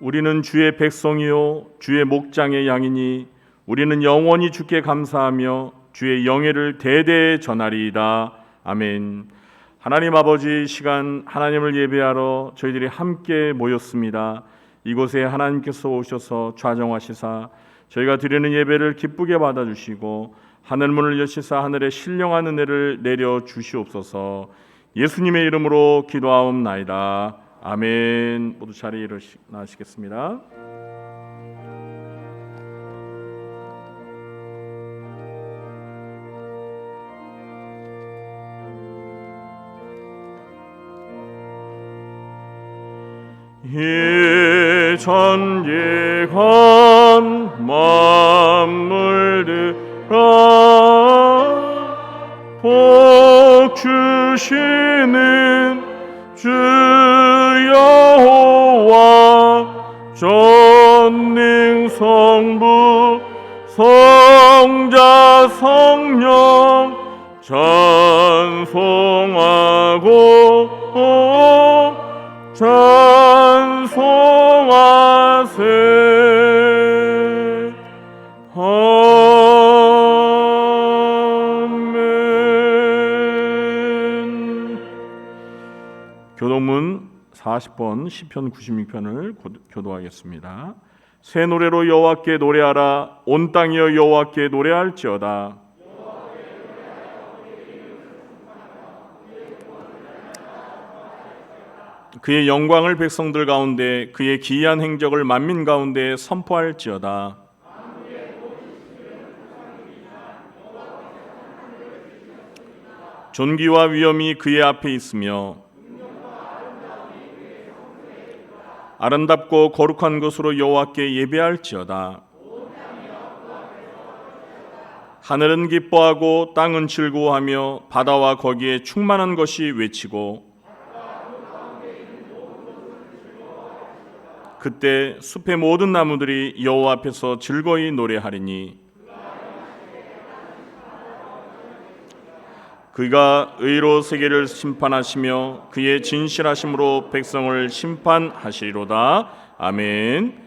우리는 주의 백성이요 주의 목장의 양이니 우리는 영원히 주께 감사하며 주의 영예를 대대에 전하리이다. 아멘. 하나님 아버지, 시간 하나님을 예배하러 저희들이 함께 모였습니다. 이곳에 하나님께서 오셔서 좌정하시사 저희가 드리는 예배를 기쁘게 받아주시고 하늘문을 여시사 하늘에 신령한 은혜를 내려 주시옵소서. 예수님의 이름으로 기도하옵나이다. 아멘. 모두 자리에 일어나시겠습니다. 예전예간 만물들아 복 주시는 주 여호와 전능 성부 성자 성령 찬송하고 찬송하세. 아멘. 교동문 40번 시편 96편을 교도하겠습니다. 새 노래로 여호와께 노래하라. 온 땅이여 여호와께 노래할지어다. 그의 영광을 백성들 가운데 그의 기이한 행적을 만민 가운데 선포할지어다. 존귀와 위엄이 그의 앞에 있으며 아름답고 거룩한 것으로 여호와께 예배할지어다. 하늘은 기뻐하고 땅은 즐거워하며 바다와 거기에 충만한 것이 외치고 그때 숲의 모든 나무들이 여호와 앞에서 즐거이 노래하리니 그가 의로 세계를 심판하시며 그의 진실하심으로 백성을 심판하시리로다. 아멘.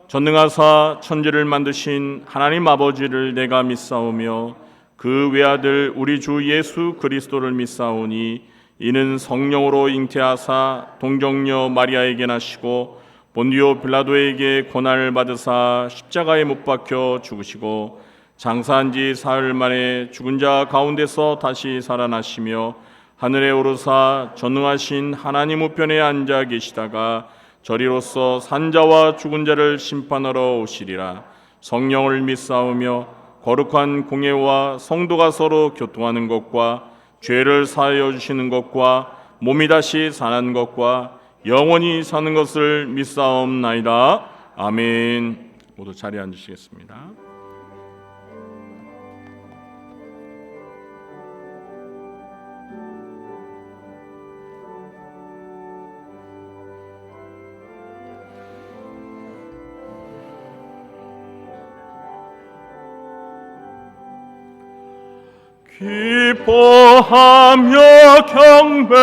전능하사 천지를 만드신 하나님 아버지를 내가 믿사오며 그 외아들 우리 주 예수 그리스도를 믿사오니 이는 성령으로 잉태하사 동정녀 마리아에게 나시고 본디오 빌라도에게 고난을 받으사 십자가에 못 박혀 죽으시고 장사한 지 사흘 만에 죽은 자 가운데서 다시 살아나시며 하늘에 오르사 전능하신 하나님 우편에 앉아 계시다가 저리로서 산자와 죽은 자를 심판하러 오시리라. 성령을 믿사오며 거룩한 공예와 성도가 서로 교통하는 것과 죄를 사하여 주시는 것과 몸이 다시 사는 것과 영원히 사는 것을 믿사옵나이다. 아멘. 모두 자리에 앉으시겠습니다. 기뻐하며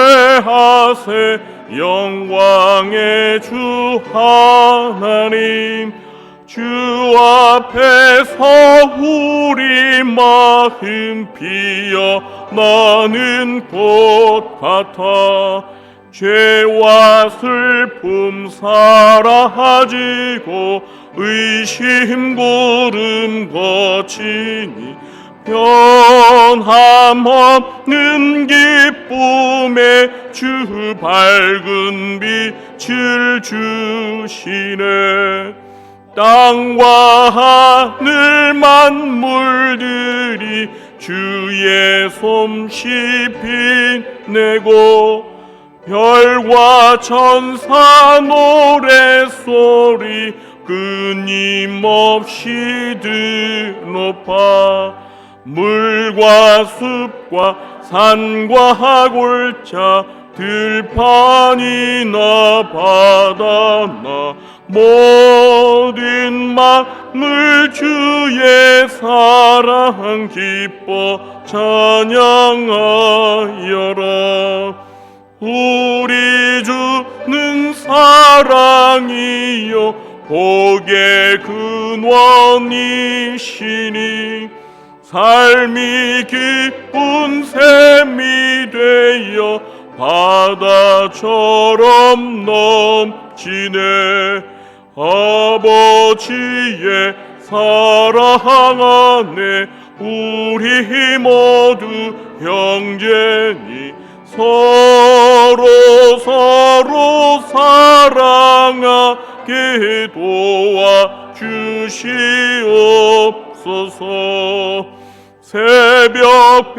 경배하세. 영광의 주 하나님, 주 앞에서 우리 마음 피어나는 꽃 같아 죄와 슬픔 사라지고 의심 고름 거치니 변함없는 기쁨에 주 밝은 빛을 주시네. 땅과 하늘 만물들이 주의 솜씨 빛내고 별과 천사 노래소리 끊임없이 드높아 물과 숲과 산과 골짜 들판이나 바다나 모든 만물 주의 사랑 기뻐 찬양하여라. 우리 주는 사랑이요 복의 근원이시니 삶이 기쁜 샘이 되어 바다처럼 넘치네. 아버지의 사랑 안에 우리 모두 형제니 서로 사랑하게 도와주시옵소서. 새벽별의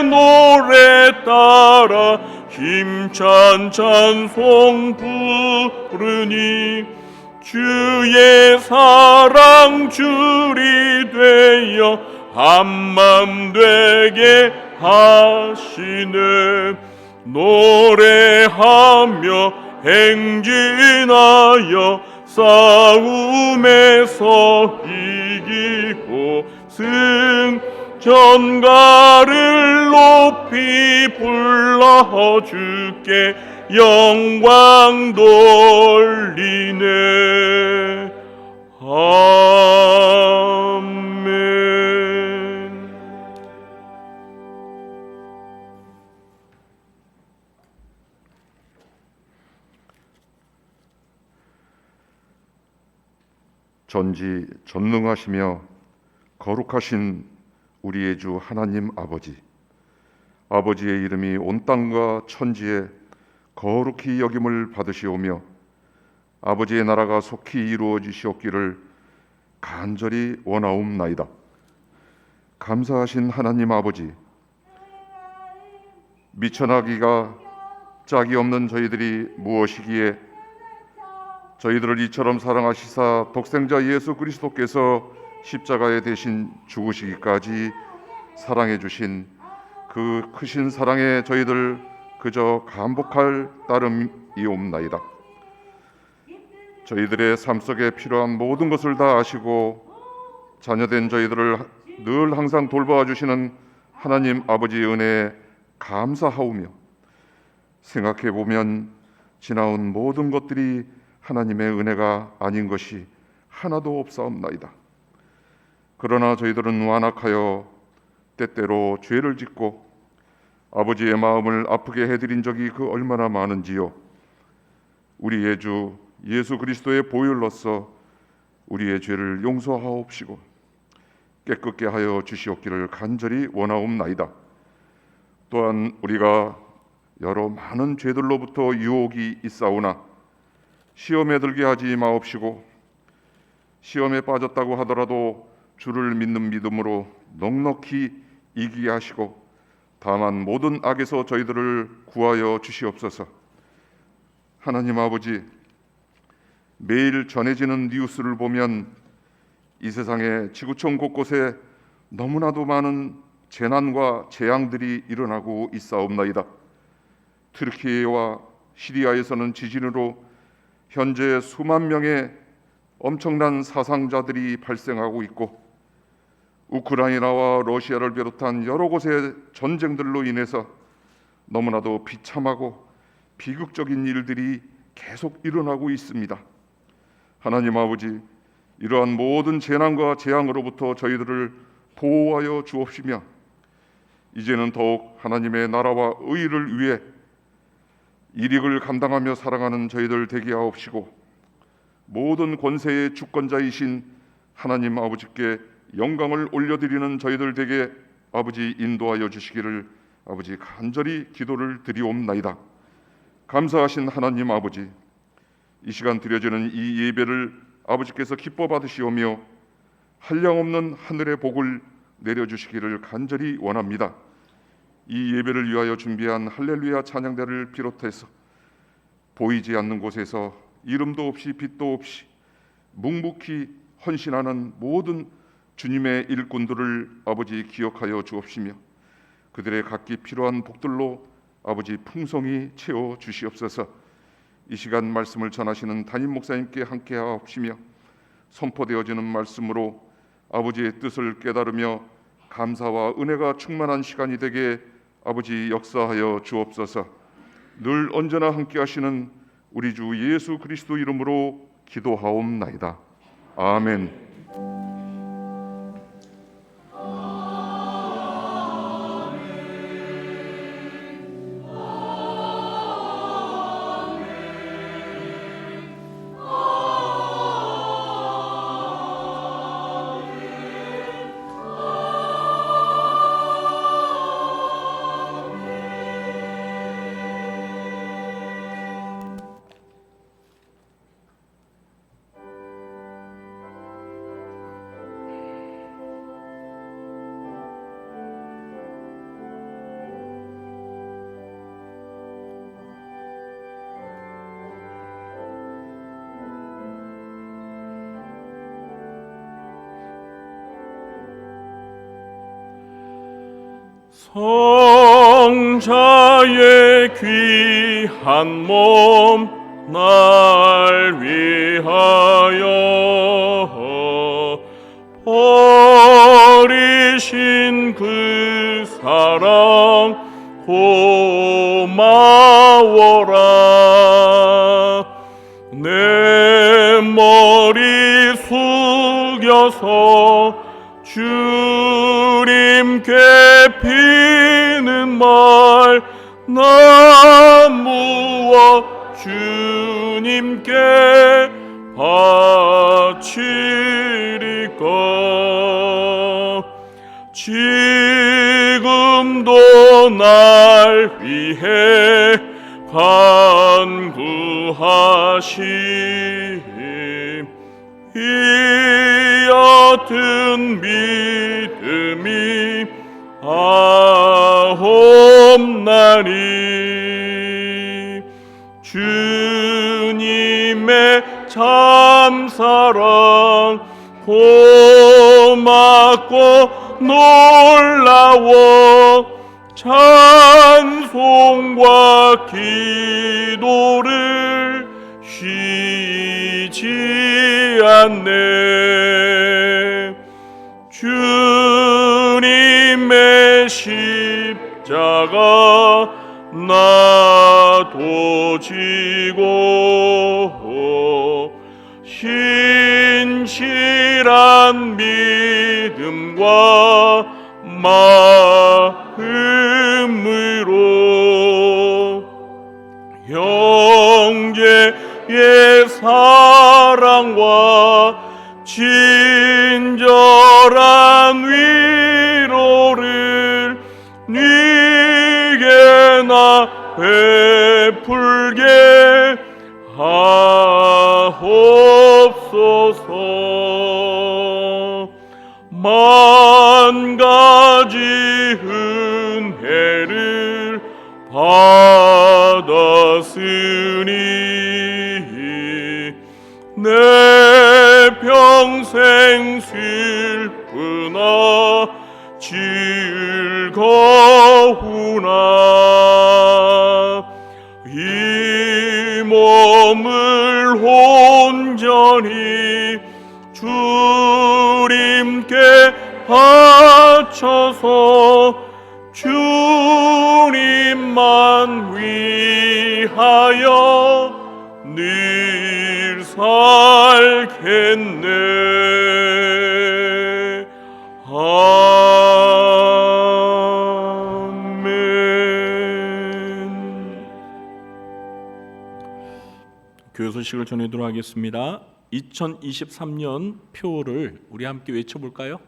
노래 따라 힘찬 찬송 부르니 주의 사랑 줄이 되어 한맘 되게 하시네. 노래하며 행진하여 싸움에서 이기고 승전가를 높이 불러 주께 영광 돌리네. 아멘. 전지 전능하시며 거룩하신 우리의 주 하나님 아버지의 이름이 온 땅과 천지에 거룩히 여김을 받으시오며 아버지의 나라가 속히 이루어지시옵기를 간절히 원하옵나이다. 감사하신 하나님 아버지, 미천하기가 짝이 없는 저희들이 무엇이기에 저희들을 이처럼 사랑하시사 독생자 예수 그리스도께서 십자가에 대신 죽으시기까지 사랑해 주신 그 크신 사랑에 저희들 그저 감복할 따름이옵나이다. 저희들의 삶 속에 필요한 모든 것을 다 아시고 자녀된 저희들을 늘 항상 돌보아 주시는 하나님 아버지의 은혜에 감사하오며 생각해 보면 지나온 모든 것들이 하나님의 은혜가 아닌 것이 하나도 없사옵나이다. 그러나 저희들은 완악하여 때때로 죄를 짓고 아버지의 마음을 아프게 해드린 적이 그 얼마나 많은지요. 우리의 주 예수 그리스도의 보혈로서 우리의 죄를 용서하옵시고 깨끗게 하여 주시옵기를 간절히 원하옵나이다. 또한 우리가 여러 많은 죄들로부터 유혹이 있사오나 시험에 들게 하지 마옵시고 시험에 빠졌다고 하더라도 주를 믿는 믿음으로 넉넉히 이기게 하시고 다만 모든 악에서 저희들을 구하여 주시옵소서. 하나님 아버지, 매일 전해지는 뉴스를 보면 이 세상의 지구촌 곳곳에 너무나도 많은 재난과 재앙들이 일어나고 있사옵나이다. 트르키예와 시리아에서는 지진으로 현재 수만 명의 엄청난 사상자들이 발생하고 있고 우크라이나와 러시아를 비롯한 여러 곳의 전쟁들로 인해서 너무나도 비참하고 비극적인 일들이 계속 일어나고 있습니다. 하나님 아버지, 이러한 모든 재난과 재앙으로부터 저희들을 보호하여 주옵시며 이제는 더욱 하나님의 나라와 의를 위해 일익을 감당하며 살아가는 저희들 되게 하옵시고 모든 권세의 주권자이신 하나님 아버지께 영광을 올려드리는 저희들 되게 아버지 인도하여 주시기를 아버지 간절히 기도를 드리옵나이다. 감사하신 하나님 아버지, 이 시간 드려지는 이 예배를 아버지께서 기뻐 받으시오며 한량없는 하늘의 복을 내려주시기를 간절히 원합니다. 이 예배를 위하여 준비한 할렐루야 찬양대를 비롯해서 보이지 않는 곳에서 이름도 없이 빛도 없이 묵묵히 헌신하는 모든 주님의 일꾼들을 아버지 기억하여 주옵시며 그들의 각기 필요한 복들로 아버지 풍성히 채워 주시옵소서. 이 시간 말씀을 전하시는 담임 목사님께 함께 하옵시며 선포되어지는 말씀으로 아버지의 뜻을 깨달으며 감사와 은혜가 충만한 시간이 되게 아버지 역사하여 주옵소서. 늘 언제나 함께 하시는 우리 주 예수 그리스도 이름으로 기도하옵나이다. 아멘. 성자의 귀한 몸 날 위하여 버리신 그 사랑 고마워라. 내 머리 숙여서 주님께 피는 말 나무와 주님께 바치리까. 지금도 날 위해 간구하심 이 옅은 믿음이 아옵나니 주님의 참사랑 고맙고 놀라워 찬송과 기도를 쉬지 않네. 주님의 십자가 나도 지고 신실한 믿음과 마음으로 형제의 사랑과 친절한 위로를 네게 나 베풀게 하옵소서. 만 가지 은혜를 받았으니 내 평생 슬프나 즐거우나 이 몸을 온전히 주님께 바쳐서 주님만 위하여 늘 살겠네. 아멘. 교회 소식을 전해드리도록 하겠습니다. 2023년 표를 우리 함께 외쳐볼까요?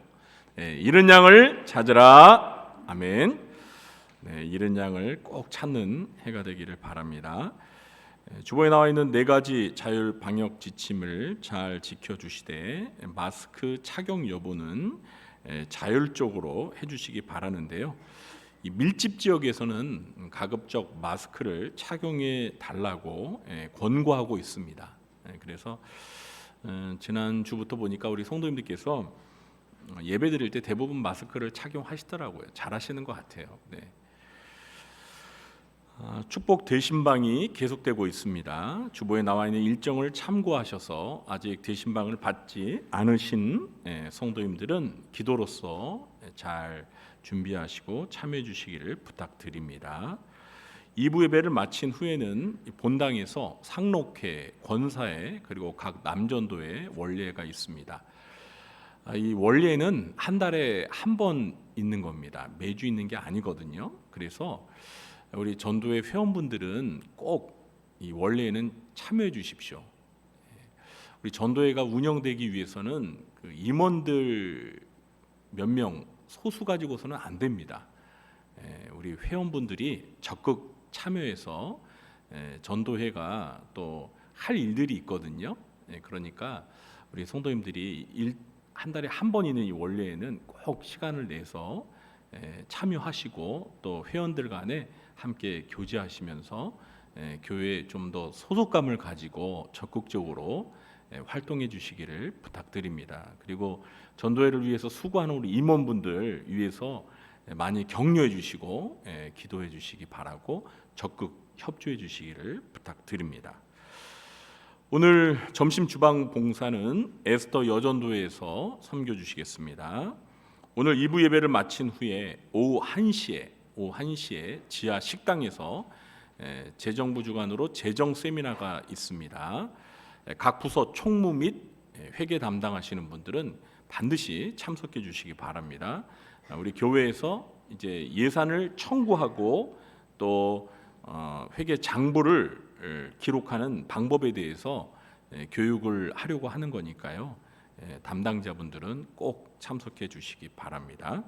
네, 잃은 양을 찾으라. 아멘. 네, 잃은 양을 꼭 찾는 해가 되기를 바랍니다. 주보에 나와 있는 4가지 자율 방역 지침을 잘 지켜주시되 마스크 착용 여부는 자율적으로 해주시기 바라는데요. 이 밀집 지역에서는 가급적 마스크를 착용해 달라고 권고하고 있습니다. 그래서 지난 주부터 보니까 우리 성도님들께서 예배 드릴 때 대부분 마스크를 착용하시더라고요. 잘하시는 것 같아요. 네. 축복 대신방이 계속되고 있습니다. 주보에 나와 있는 일정을 참고하셔서 아직 대신방을 받지 않으신 성도님들은 기도로서 잘 준비하시고 참여해 주시기를 부탁드립니다. 2부 예배를 마친 후에는 본당에서 상록회, 권사회 그리고 각 남전도에 원례가 있습니다. 이 원례는 한 달에 한 번 있는 겁니다. 매주 있는 게 아니거든요. 그래서 우리 전도회 회원분들은 꼭 이 원례에는 참여해 주십시오. 우리 전도회가 운영되기 위해서는 그 임원들 몇 명 소수 가지고서는 안 됩니다. 우리 회원분들이 적극 참여해서 전도회가 또 할 일들이 있거든요. 그러니까 우리 성도님들이 한 달에 한 번 있는 이 원례에는 꼭 시간을 내서 참여하시고 또 회원들 간에 함께 교제하시면서 교회에 좀 더 소속감을 가지고 적극적으로 활동해 주시기를 부탁드립니다. 그리고 전도회를 위해서 수고하는 우리 임원분들 위해서 많이 격려해 주시고 기도해 주시기 바라고 적극 협조해 주시기를 부탁드립니다. 오늘 점심 주방 봉사는 에스더 여전도회에서 섬겨 주시겠습니다. 오늘 2부 예배를 마친 후에 오후 1시에 지하 식당에서 재정부 주관으로 재정 세미나가 있습니다. 각 부서 총무 및 회계 담당하시는 분들은 반드시 참석해 주시기 바랍니다. 우리 교회에서 이제 예산을 청구하고 또 회계 장부를 기록하는 방법에 대해서 교육을 하려고 하는 거니까요. 담당자분들은 꼭 참석해 주시기 바랍니다.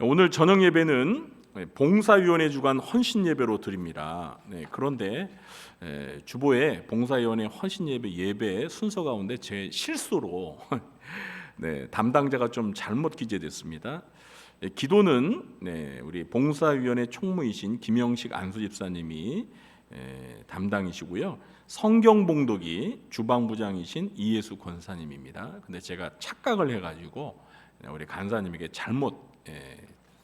오늘 저녁 예배는 봉사위원회 주관 헌신 예배로 드립니다. 그런데 주보에 봉사위원회 헌신 예배 순서 가운데 제 실수로 담당자가 좀 잘못 기재됐습니다. 기도는 우리 봉사위원회 총무이신 김영식 안수집사님이 담당이시고요. 성경 봉독이 주방부장이신 이예수 권사님입니다. 근데 제가 착각을 해가지고 우리 간사님에게 잘못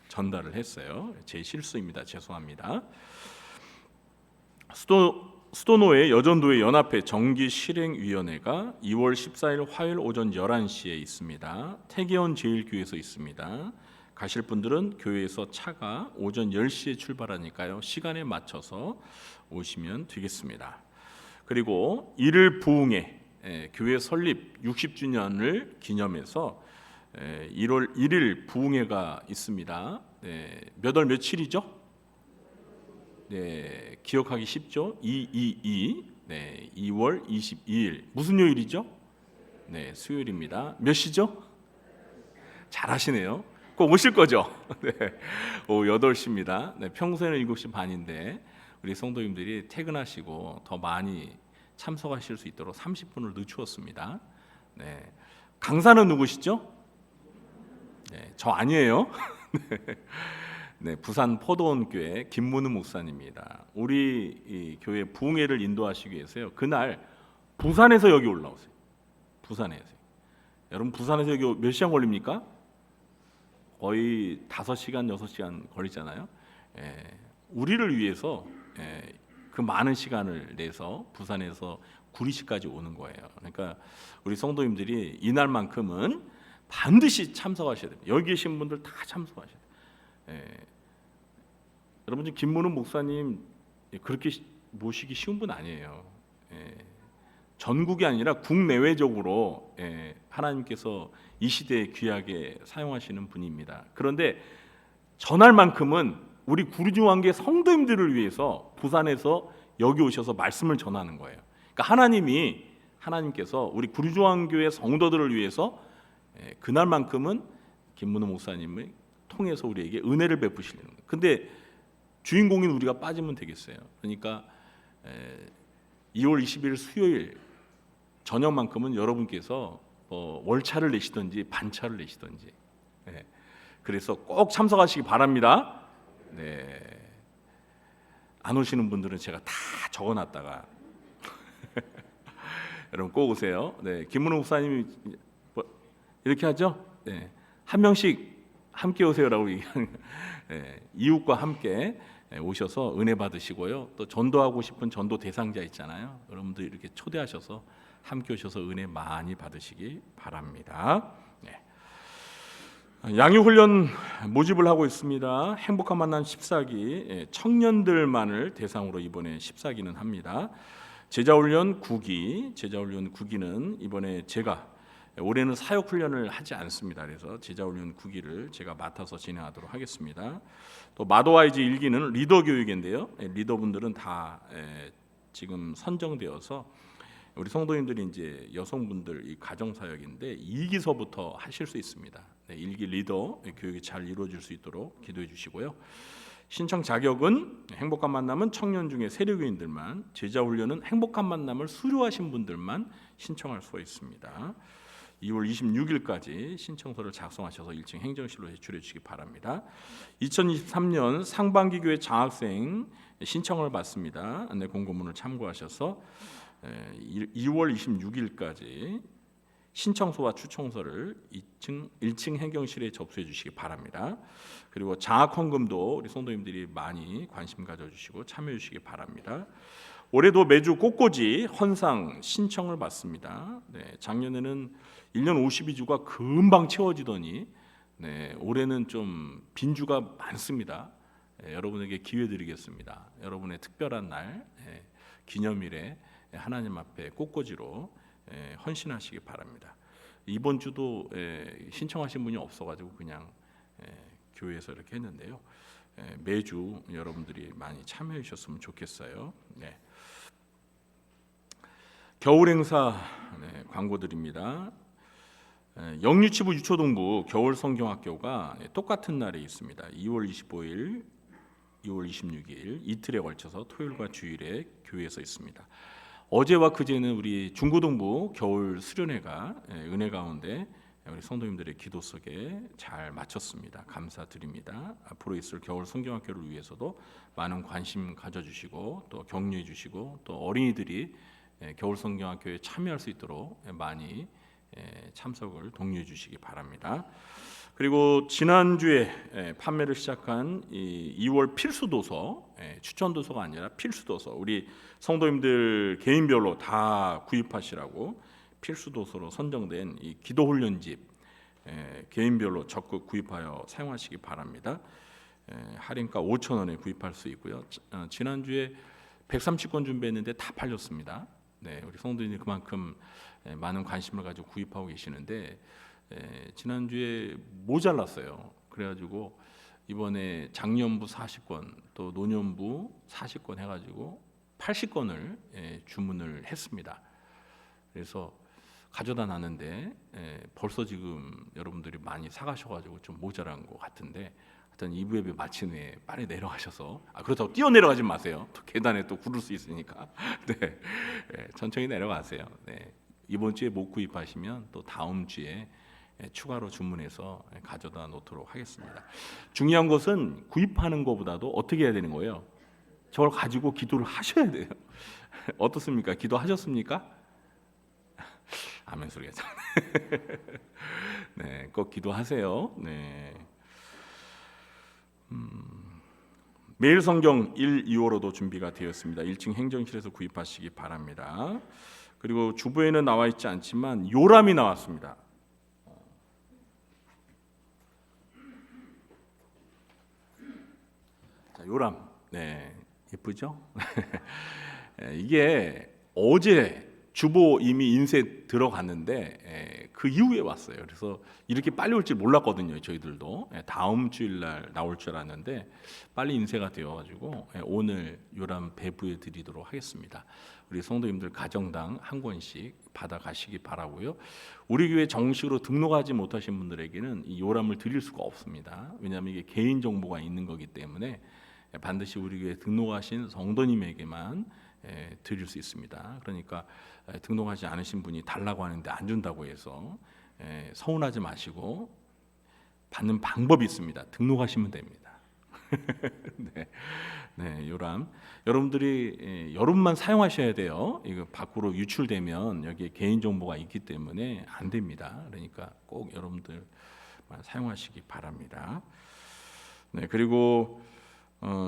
전달을 했어요. 제 실수입니다. 죄송합니다. 수도노회 여전도회 연합회 정기실행위원회가 2월 14일 화요일 오전 11시에 있습니다. 태계원 제일교회에서 있습니다. 가실 분들은 교회에서 차가 오전 10시에 출발하니까요. 시간에 맞춰서 오시면 되겠습니다. 그리고 1일 부흥회 교회 설립 60주년을 기념해서 1월 1일 부흥회가 있습니다. 몇 월 며칠이죠? 기억하기 쉽죠? 2월 22일 무슨 요일이죠? 수요일입니다. 몇 시죠? 잘하시네요. 꼭 오실 거죠? 오후 8시입니다. 평소에는 7시 반인데 우리 성도님들이 퇴근하시고 더 많이 참석하실 수 있도록 30분을 늦추었습니다. 강사는 누구시죠? 저 아니에요. 부산 포도원교회 김문우 목사님입니다. 우리 이 교회 부흥회를 인도하시기 위해서요. 그날 부산에서 여기 올라오세요. 부산에서. 여러분 부산에서 여기 몇 시간 걸립니까? 거의 5시간, 6시간 걸리잖아요. 우리를 위해서 그 많은 시간을 내서 부산에서 구리시까지 오는 거예요. 그러니까 우리 성도님들이 이날만큼은 반드시 참석하셔야 됩니다. 여기 계신 분들 다 참석하셔야 돼요. 여러분 지금 김문우 목사님 그렇게 모시기 쉬운 분 아니에요. 전국이 아니라 국내외적으로 하나님께서 이 시대에 귀하게 사용하시는 분입니다. 그런데 전할만큼은 우리 구리중앙교회 성도님들을 위해서 부산에서 여기 오셔서 말씀을 전하는 거예요. 그러니까 하나님께서 우리 구리중앙교회 성도들을 위해서 그날만큼은 김문우 목사님을 통해서 우리에게 은혜를 베푸시는 거예요. 근데 주인공인 우리가 빠지면 되겠어요. 그러니까 2월 20일 수요일 저녁만큼은 여러분께서 월차를 내시든지 반차를 내시든지 그래서 꼭 참석하시기 바랍니다. 안 오시는 분들은 제가 다 적어놨다가 여러분 꼭 오세요. 김문우 목사님이 이렇게 하죠. 한 명씩 함께 오세요라고 얘기하는 이웃과 함께 오셔서 은혜 받으시고요. 또 전도하고 싶은 전도 대상자 있잖아요. 여러분들 이렇게 초대하셔서 함께 오셔서 은혜 많이 받으시기 바랍니다. 양육훈련 모집을 하고 있습니다. 행복한 만남 14기 청년들만을 대상으로 이번에 14기는 합니다. 제자훈련 9기, 제자훈련 9기는 이번에 제가 올해는 사역훈련을 하지 않습니다. 그래서 제자훈련 9기를 제가 맡아서 진행하도록 하겠습니다. 또 마도와이즈 1기는 리더 교육인데요. 리더분들은 다 지금 선정되어서 우리 성도님들이 이제 여성분들 이 가정사역인데 2기서부터 하실 수 있습니다. 1기 리더 교육이 잘 이루어질 수 있도록 기도해 주시고요. 신청 자격은 행복한 만남은 청년 중에 세력인들만, 제자훈련은 행복한 만남을 수료하신 분들만 신청할 수 있습니다. 2월 26일까지 신청서를 작성하셔서 1층 행정실로 제출해 주시기 바랍니다. 2023년 상반기 교회 장학생 신청을 받습니다. 안내 공고문을 참고하셔서 2월 26일까지 신청서와 추천서를 1층 행정실에 접수해 주시기 바랍니다. 그리고 장학헌금도 우리 성도님들이 많이 관심 가져주시고 참여해 주시기 바랍니다. 올해도 매주 꽃꽂이 헌상 신청을 받습니다. 작년에는 1년 52주가 금방 채워지더니 올해는 좀 빈주가 많습니다. 여러분에게 기회 드리겠습니다. 여러분의 특별한 날 기념일에 하나님 앞에 꽃꽂이로 헌신하시기 바랍니다. 이번 주도 신청하신 분이 없어가지고 그냥 교회에서 이렇게 했는데요. 매주 여러분들이 많이 참여해 주셨으면 좋겠어요. 겨울 행사 광고 드립니다. 영유치부 유초동부 겨울 성경학교가 똑같은 날에 있습니다. 2월 25일, 2월 26일 이틀에 걸쳐서 토요일과 주일에 교회에서 있습니다. 어제와 그제는 우리 중고등부 겨울 수련회가 은혜 가운데 우리 성도님들의 기도 속에 잘 마쳤습니다. 감사드립니다. 앞으로 있을 겨울 성경학교를 위해서도 많은 관심 가져주시고 또 격려해 주시고 또 어린이들이 겨울 성경학교에 참여할 수 있도록 많이 참석을 독려해 주시기 바랍니다. 그리고 지난주에 판매를 시작한 2월 필수도서, 추천도서가 아니라 필수도서, 우리 성도님들 개인별로 다 구입하시라고 필수도서로 선정된 이 기도훈련집 개인별로 적극 구입하여 사용하시기 바랍니다. 할인가 5,000원에 구입할 수 있고요. 지난주에 130권 준비했는데 다 팔렸습니다. 우리 성도님들이 그만큼 많은 관심을 가지고 구입하고 계시는데 지난주에 모자랐어요. 그래가지고 이번에 장년부 40권 또 노년부 40권 해가지고 80권을 주문을 했습니다. 그래서 가져다 놨는데 벌써 지금 여러분들이 많이 사가셔가지고 좀 모자란 것 같은데 하여튼 2부 예배 마친 후에 빨리 내려가셔서 그렇다고 뛰어 내려가지 마세요. 또 계단에 또 구를 수 있으니까 천천히 내려가세요. 이번 주에 못 구입하시면 또 다음 주에 추가로 주문해서 가져다 놓도록 하겠습니다. 중요한 것은 구입하는 것보다도 어떻게 해야 되는 거예요? 저걸 가지고 기도를 하셔야 돼요. 어떻습니까? 기도하셨습니까? 아멘 소리가 참. 꼭 기도하세요. 매일 성경 1, 2호로도 준비가 되었습니다. 1층 행정실에서 구입하시기 바랍니다. 그리고 주부에는 나와 있지 않지만 요람이 나왔습니다. 자, 요람, 예쁘죠? 이게 어제 주보 이미 인쇄 들어갔는데 그 이후에 왔어요. 그래서 이렇게 빨리 올 줄 몰랐거든요. 저희들도 다음 주일날 나올 줄 알았는데 빨리 인쇄가 되어가지고 오늘 요람 배부해 드리도록 하겠습니다. 우리 성도님들 가정당 한 권씩 받아가시기 바라고요. 우리 교회 정식으로 등록하지 못하신 분들에게는 이 요람을 드릴 수가 없습니다. 왜냐하면 이게 개인 정보가 있는 거기 때문에 반드시 우리 교회 등록하신 성도님에게만 드릴 수 있습니다. 그러니까 등록하지 않으신 분이 달라고 하는데 안 준다고 해서 서운하지 마시고 받는 방법이 있습니다. 등록하시면 됩니다. 요람 여러분들이 여러분만 사용하셔야 돼요. 이거 밖으로 유출되면 여기에 개인 정보가 있기 때문에 안 됩니다. 그러니까 꼭 여러분들만 사용하시기 바랍니다. 그리고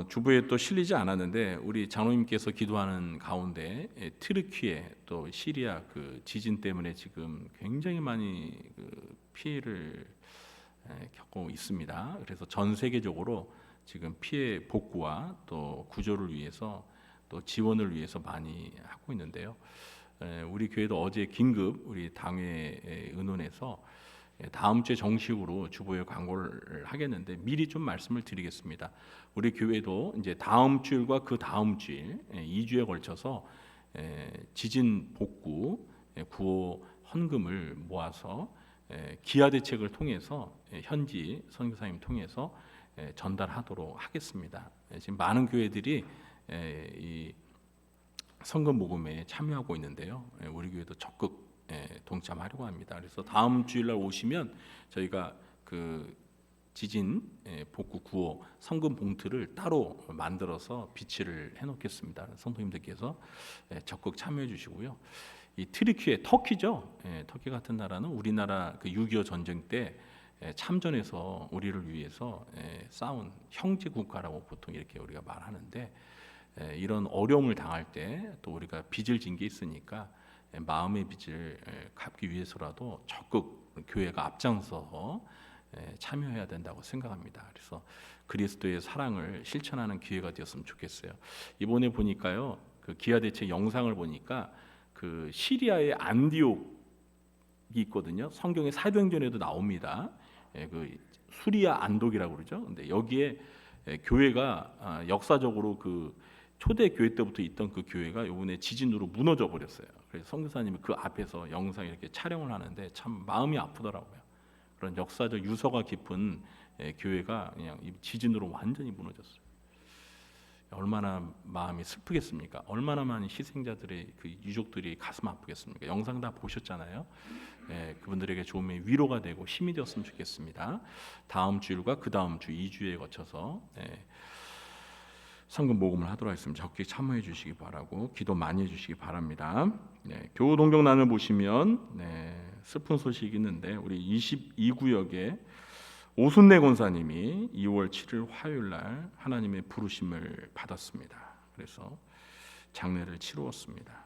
주부에 또 실리지 않았는데 우리 장로님께서 기도하는 가운데 트르키에 또 시리아 그 지진 때문에 지금 굉장히 많이 그 피해를 겪고 있습니다. 그래서 전 세계적으로 지금 피해 복구와 또 구조를 위해서 또 지원을 위해서 많이 하고 있는데요. 우리 교회도 어제 긴급 우리 당회 의논해서 다음 주에 정식으로 주보에 광고를 하겠는데 미리 좀 말씀을 드리겠습니다. 우리 교회도 이제 다음 주일과 그 다음 주일 2주에 걸쳐서 지진 복구 구호 헌금을 모아서 기아 대책을 통해서 현지 선교사님 통해서 전달하도록 하겠습니다. 지금 많은 교회들이 이 성금 모금에 참여하고 있는데요. 우리 교회도 적극 동참하려고 합니다. 그래서 다음 주일날 오시면 저희가 그 지진 복구 구호 성금 봉투를 따로 만들어서 비치를 해놓겠습니다. 성도님들께서 적극 참여해 주시고요. 이 트리키에 터키죠. 터키 같은 나라는 우리나라 그 6.25 전쟁 때 참전해서 우리를 위해서 싸운 형제 국가라고 보통 이렇게 우리가 말하는데 이런 어려움을 당할 때 또 우리가 빚을 진 게 있으니까 마음의 빚을 갚기 위해서라도 적극 교회가 앞장서서 참여해야 된다고 생각합니다. 그래서 그리스도의 사랑을 실천하는 기회가 되었으면 좋겠어요. 이번에 보니까요, 그 기아 대책 영상을 보니까 그 시리아의 안디옥이 있거든요. 성경의 사도행전에도 나옵니다. 그 수리아 안독이라고 그러죠. 근데 여기에 교회가 역사적으로 그 초대 교회 때부터 있던 그 교회가 이번에 지진으로 무너져 버렸어요. 그래서 선교사님이 그 앞에서 영상 이렇게 촬영을 하는데 참 마음이 아프더라고요. 그런 역사적 유서가 깊은 교회가 그냥 이 지진으로 완전히 무너졌어요. 얼마나 마음이 슬프겠습니까? 얼마나 많은 희생자들의 그 유족들이 가슴 아프겠습니까? 영상 다 보셨잖아요. 그분들에게 조금의 위로가 되고 힘이 되었으면 좋겠습니다. 다음 주일과 그 다음 주 2주에 거쳐서 성금 모금을 하도록 하겠습니다. 적극 참여해 주시기 바라고 기도 많이 해주시기 바랍니다. 교우 동정란을 보시면 슬픈 소식이 있는데 우리 22구역에 오순내 권사님이 2월 7일 화요일 날 하나님의 부르심을 받았습니다. 그래서 장례를 치루었습니다.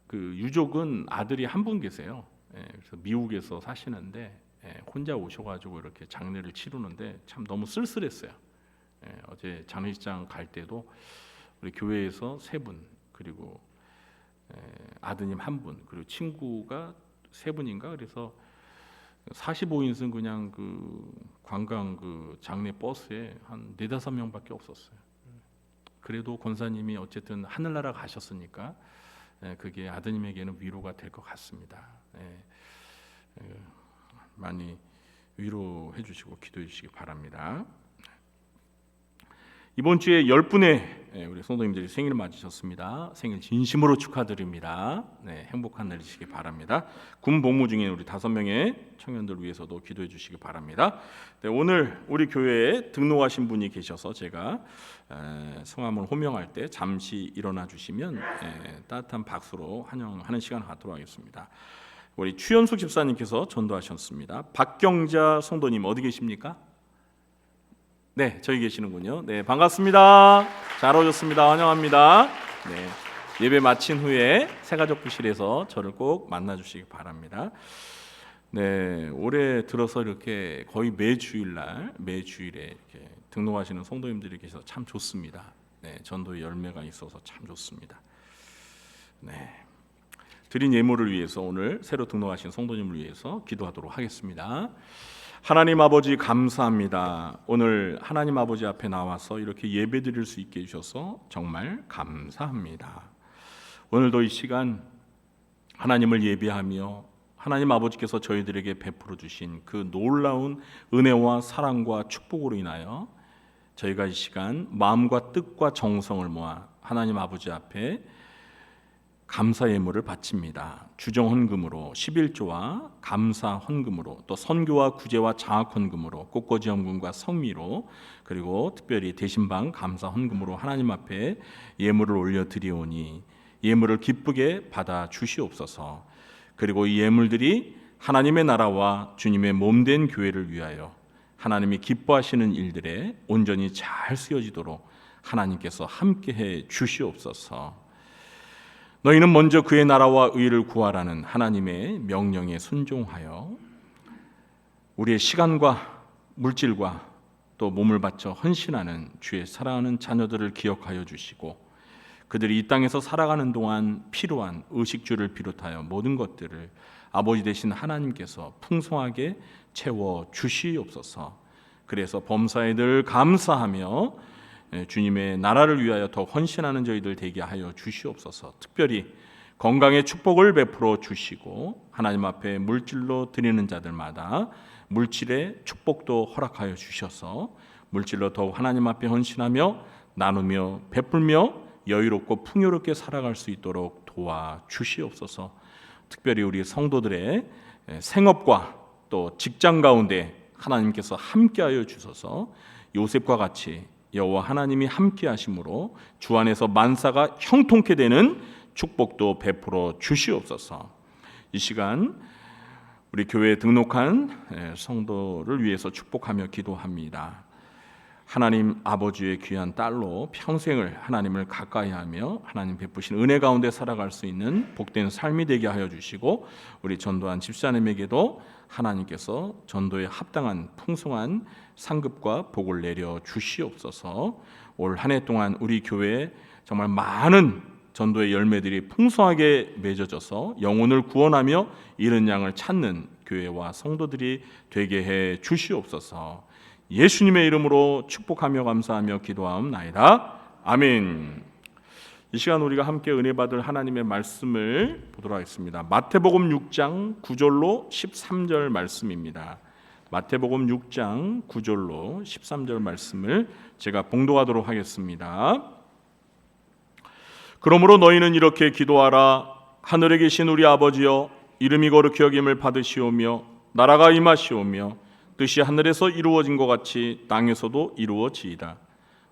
그 유족은 아들이 한 분 계세요. 그래서 미국에서 사시는데 혼자 오셔가지고 이렇게 장례를 치르는데 참 너무 쓸쓸했어요. 어제 장례식장 갈 때도 우리 교회에서 3분 그리고 아드님 1분 그리고 친구가 3분인가 그래서 45인승 그냥 그 관광 그 장례 버스에 한 4-5명밖에 없었어요. 그래도 권사님이 어쨌든 하늘나라 가셨으니까 그게 아드님에게는 위로가 될 것 같습니다. 많이 위로해 주시고 기도해 주시기 바랍니다. 이번 주에 10분의 우리 성도님들이 생일 맞으셨습니다. 생일 진심으로 축하드립니다. 행복한 날 되시기 바랍니다. 군 복무 중인 우리 5명의 청년들 위해서도 기도해 주시기 바랍니다. 오늘 우리 교회에 등록하신 분이 계셔서 제가 성함을 호명할 때 잠시 일어나 주시면 따뜻한 박수로 환영하는 시간을 갖도록 하겠습니다. 우리 추현숙 집사님께서 전도하셨습니다. 박경자 성도님 어디 계십니까? 네, 저기 계시는군요. 네, 반갑습니다. 잘 오셨습니다. 환영합니다. 네, 예배 마친 후에 새가족 부실에서 저를 꼭 만나주시기 바랍니다. 네, 올해 들어서 이렇게 거의 매주일에 이렇게 등록하시는 성도님들이 계셔서 참 좋습니다. 네, 전도의 열매가 있어서 참 좋습니다. 네. 드린 예물을 위해서 오늘 새로 등록하신 성도님을 위해서 기도하도록 하겠습니다. 하나님 아버지 감사합니다. 오늘 하나님 아버지 앞에 나와서 이렇게 예배드릴 수 있게 해주셔서 정말 감사합니다. 오늘도 이 시간 하나님을 예배하며 하나님 아버지께서 저희들에게 베풀어 주신 그 놀라운 은혜와 사랑과 축복으로 인하여 저희가 이 시간 마음과 뜻과 정성을 모아 하나님 아버지 앞에 감사 예물을 바칩니다. 주정 헌금으로 11조와 감사 헌금으로 또 선교와 구제와 장학 헌금으로 꽃꽂이 헌금과 성미로 그리고 특별히 대신방 감사 헌금으로 하나님 앞에 예물을 올려 드리오니 예물을 기쁘게 받아 주시옵소서. 그리고 이 예물들이 하나님의 나라와 주님의 몸된 교회를 위하여 하나님이 기뻐하시는 일들에 온전히 잘 쓰여지도록 하나님께서 함께해 주시옵소서. 너희는 먼저 그의 나라와 의를 구하라는 하나님의 명령에 순종하여 우리의 시간과 물질과 또 몸을 바쳐 헌신하는 주의 사랑하는 자녀들을 기억하여 주시고, 그들이 이 땅에서 살아가는 동안 필요한 의식주를 비롯하여 모든 것들을 아버지 되신 하나님께서 풍성하게 채워 주시옵소서. 그래서 범사에 늘 감사하며 주님의 나라를 위하여 더 헌신하는 저희들 되게 하여 주시옵소서. 특별히 건강의 축복을 베풀어 주시고, 하나님 앞에 물질로 드리는 자들마다 물질의 축복도 허락하여 주셔서 물질로 더욱 하나님 앞에 헌신하며 나누며 베풀며 여유롭고 풍요롭게 살아갈 수 있도록 도와 주시옵소서. 특별히 우리 성도들의 생업과 또 직장 가운데 하나님께서 함께하여 주셔서 요셉과 같이 여호와 하나님이 함께하심으로 주 안에서 만사가 형통케 되는 축복도 베풀어 주시옵소서. 이 시간 우리 교회에 등록한 성도를 위해서 축복하며 기도합니다. 하나님 아버지의 귀한 딸로 평생을 하나님을 가까이하며 하나님 베푸신 은혜 가운데 살아갈 수 있는 복된 삶이 되게 하여 주시고, 우리 전도한 집사님에게도 하나님께서 전도에 합당한 풍성한 상급과 복을 내려 주시옵소서. 올 한 해 동안 우리 교회에 정말 많은 전도의 열매들이 풍성하게 맺어져서 영혼을 구원하며 잃은 양을 찾는 교회와 성도들이 되게 해 주시옵소서. 예수님의 이름으로 축복하며 감사하며 기도하옵나이다. 아멘. 이 시간 우리가 함께 은혜 받을 하나님의 말씀을 보도록 하겠습니다. 마태복음 6장 9절로 13절 말씀입니다. 마태복음 6장 9절로 13절 말씀을 제가 봉독하도록 하겠습니다. 그러므로 너희는 이렇게 기도하라. 하늘에 계신 우리 아버지여, 이름이 거룩히 여김을 받으시오며 나라가 임하시오며 뜻이 하늘에서 이루어진 것 같이 땅에서도 이루어지이다.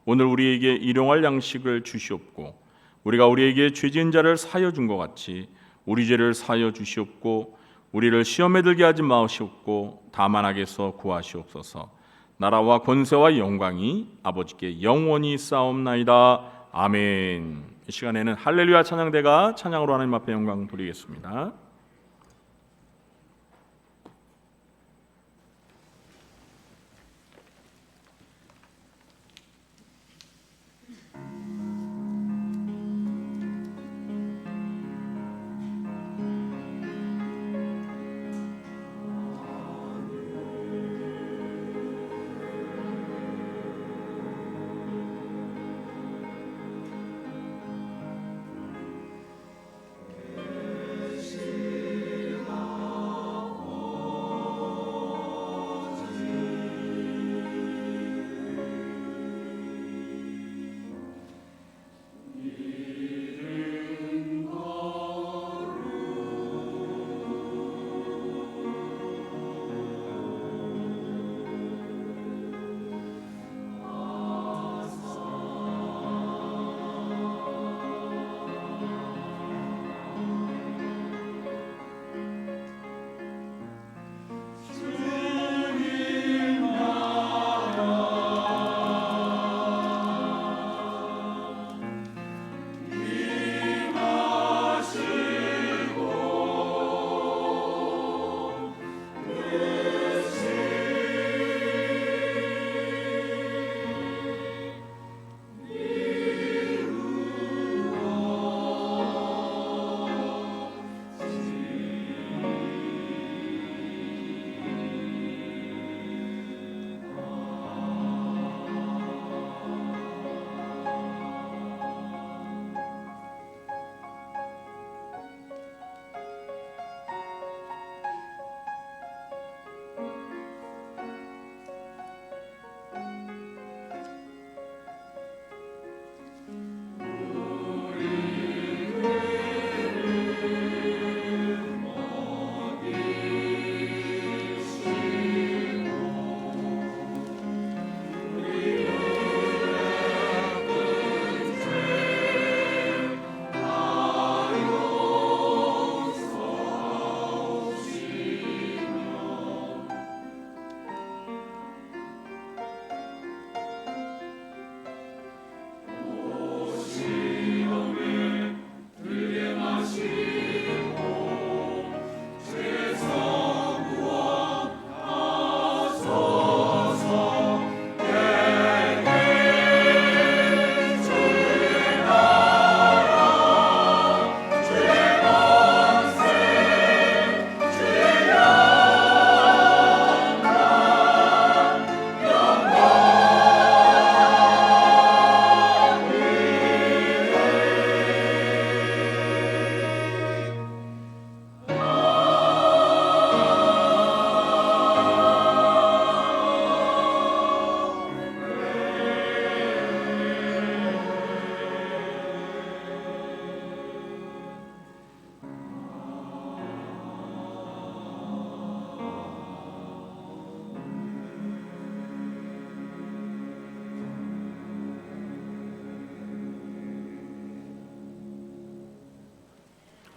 오늘 우리에게 일용할 양식을 주시옵고, 우리가 우리에게 죄 지은 자를 사하여 준 것 같이 우리 죄를 사하여 주시옵고, 우리를 시험에 들게 하지 마시옵고 다만 악에서 구하시옵소서. 나라와 권세와 영광이 아버지께 영원히 싸움나이다. 아멘. 이 시간에는 할렐루야 찬양대가 찬양으로 하나님 앞에 영광 돌리겠습니다.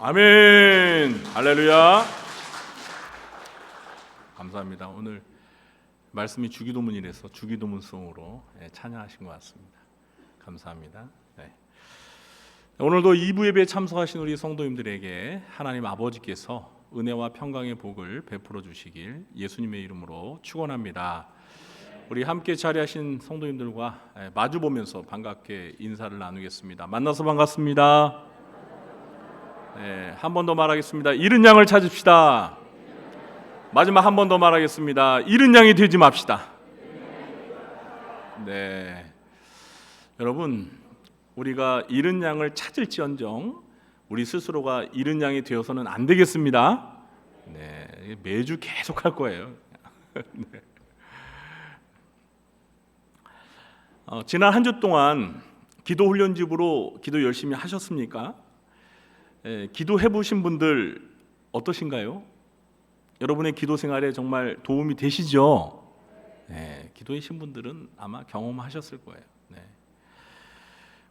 아멘. 할렐루야. 감사합니다. 오늘 말씀이 주기도문이라서 주기도문송으로 찬양하신 것 같습니다. 감사합니다. 네. 오늘도 2부 예배에 참석하신 우리 성도님들에게 하나님 아버지께서 은혜와 평강의 복을 베풀어 주시길 예수님의 이름으로 축원합니다. 우리 함께 자리하신 성도님들과 마주 보면서 반갑게 인사를 나누겠습니다. 만나서 반갑습니다. 네, 한 번 더 말하겠습니다. 잃은 양을 찾읍시다. 마지막 한 번 더 말하겠습니다. 잃은 양이 되지 맙시다. 네, 여러분, 우리가 잃은 양을 찾을지언정 우리 스스로가 잃은 양이 되어서는 안 되겠습니다. 네, 매주 계속 할 거예요. 네. 지난 한 주 동안 기도 훈련집으로 기도 열심히 하셨습니까? 기도해 보신 분들 어떠신가요? 여러분의 기도 생활에 정말 도움이 되시죠? 기도하신 분들은 아마 경험하셨을 거예요.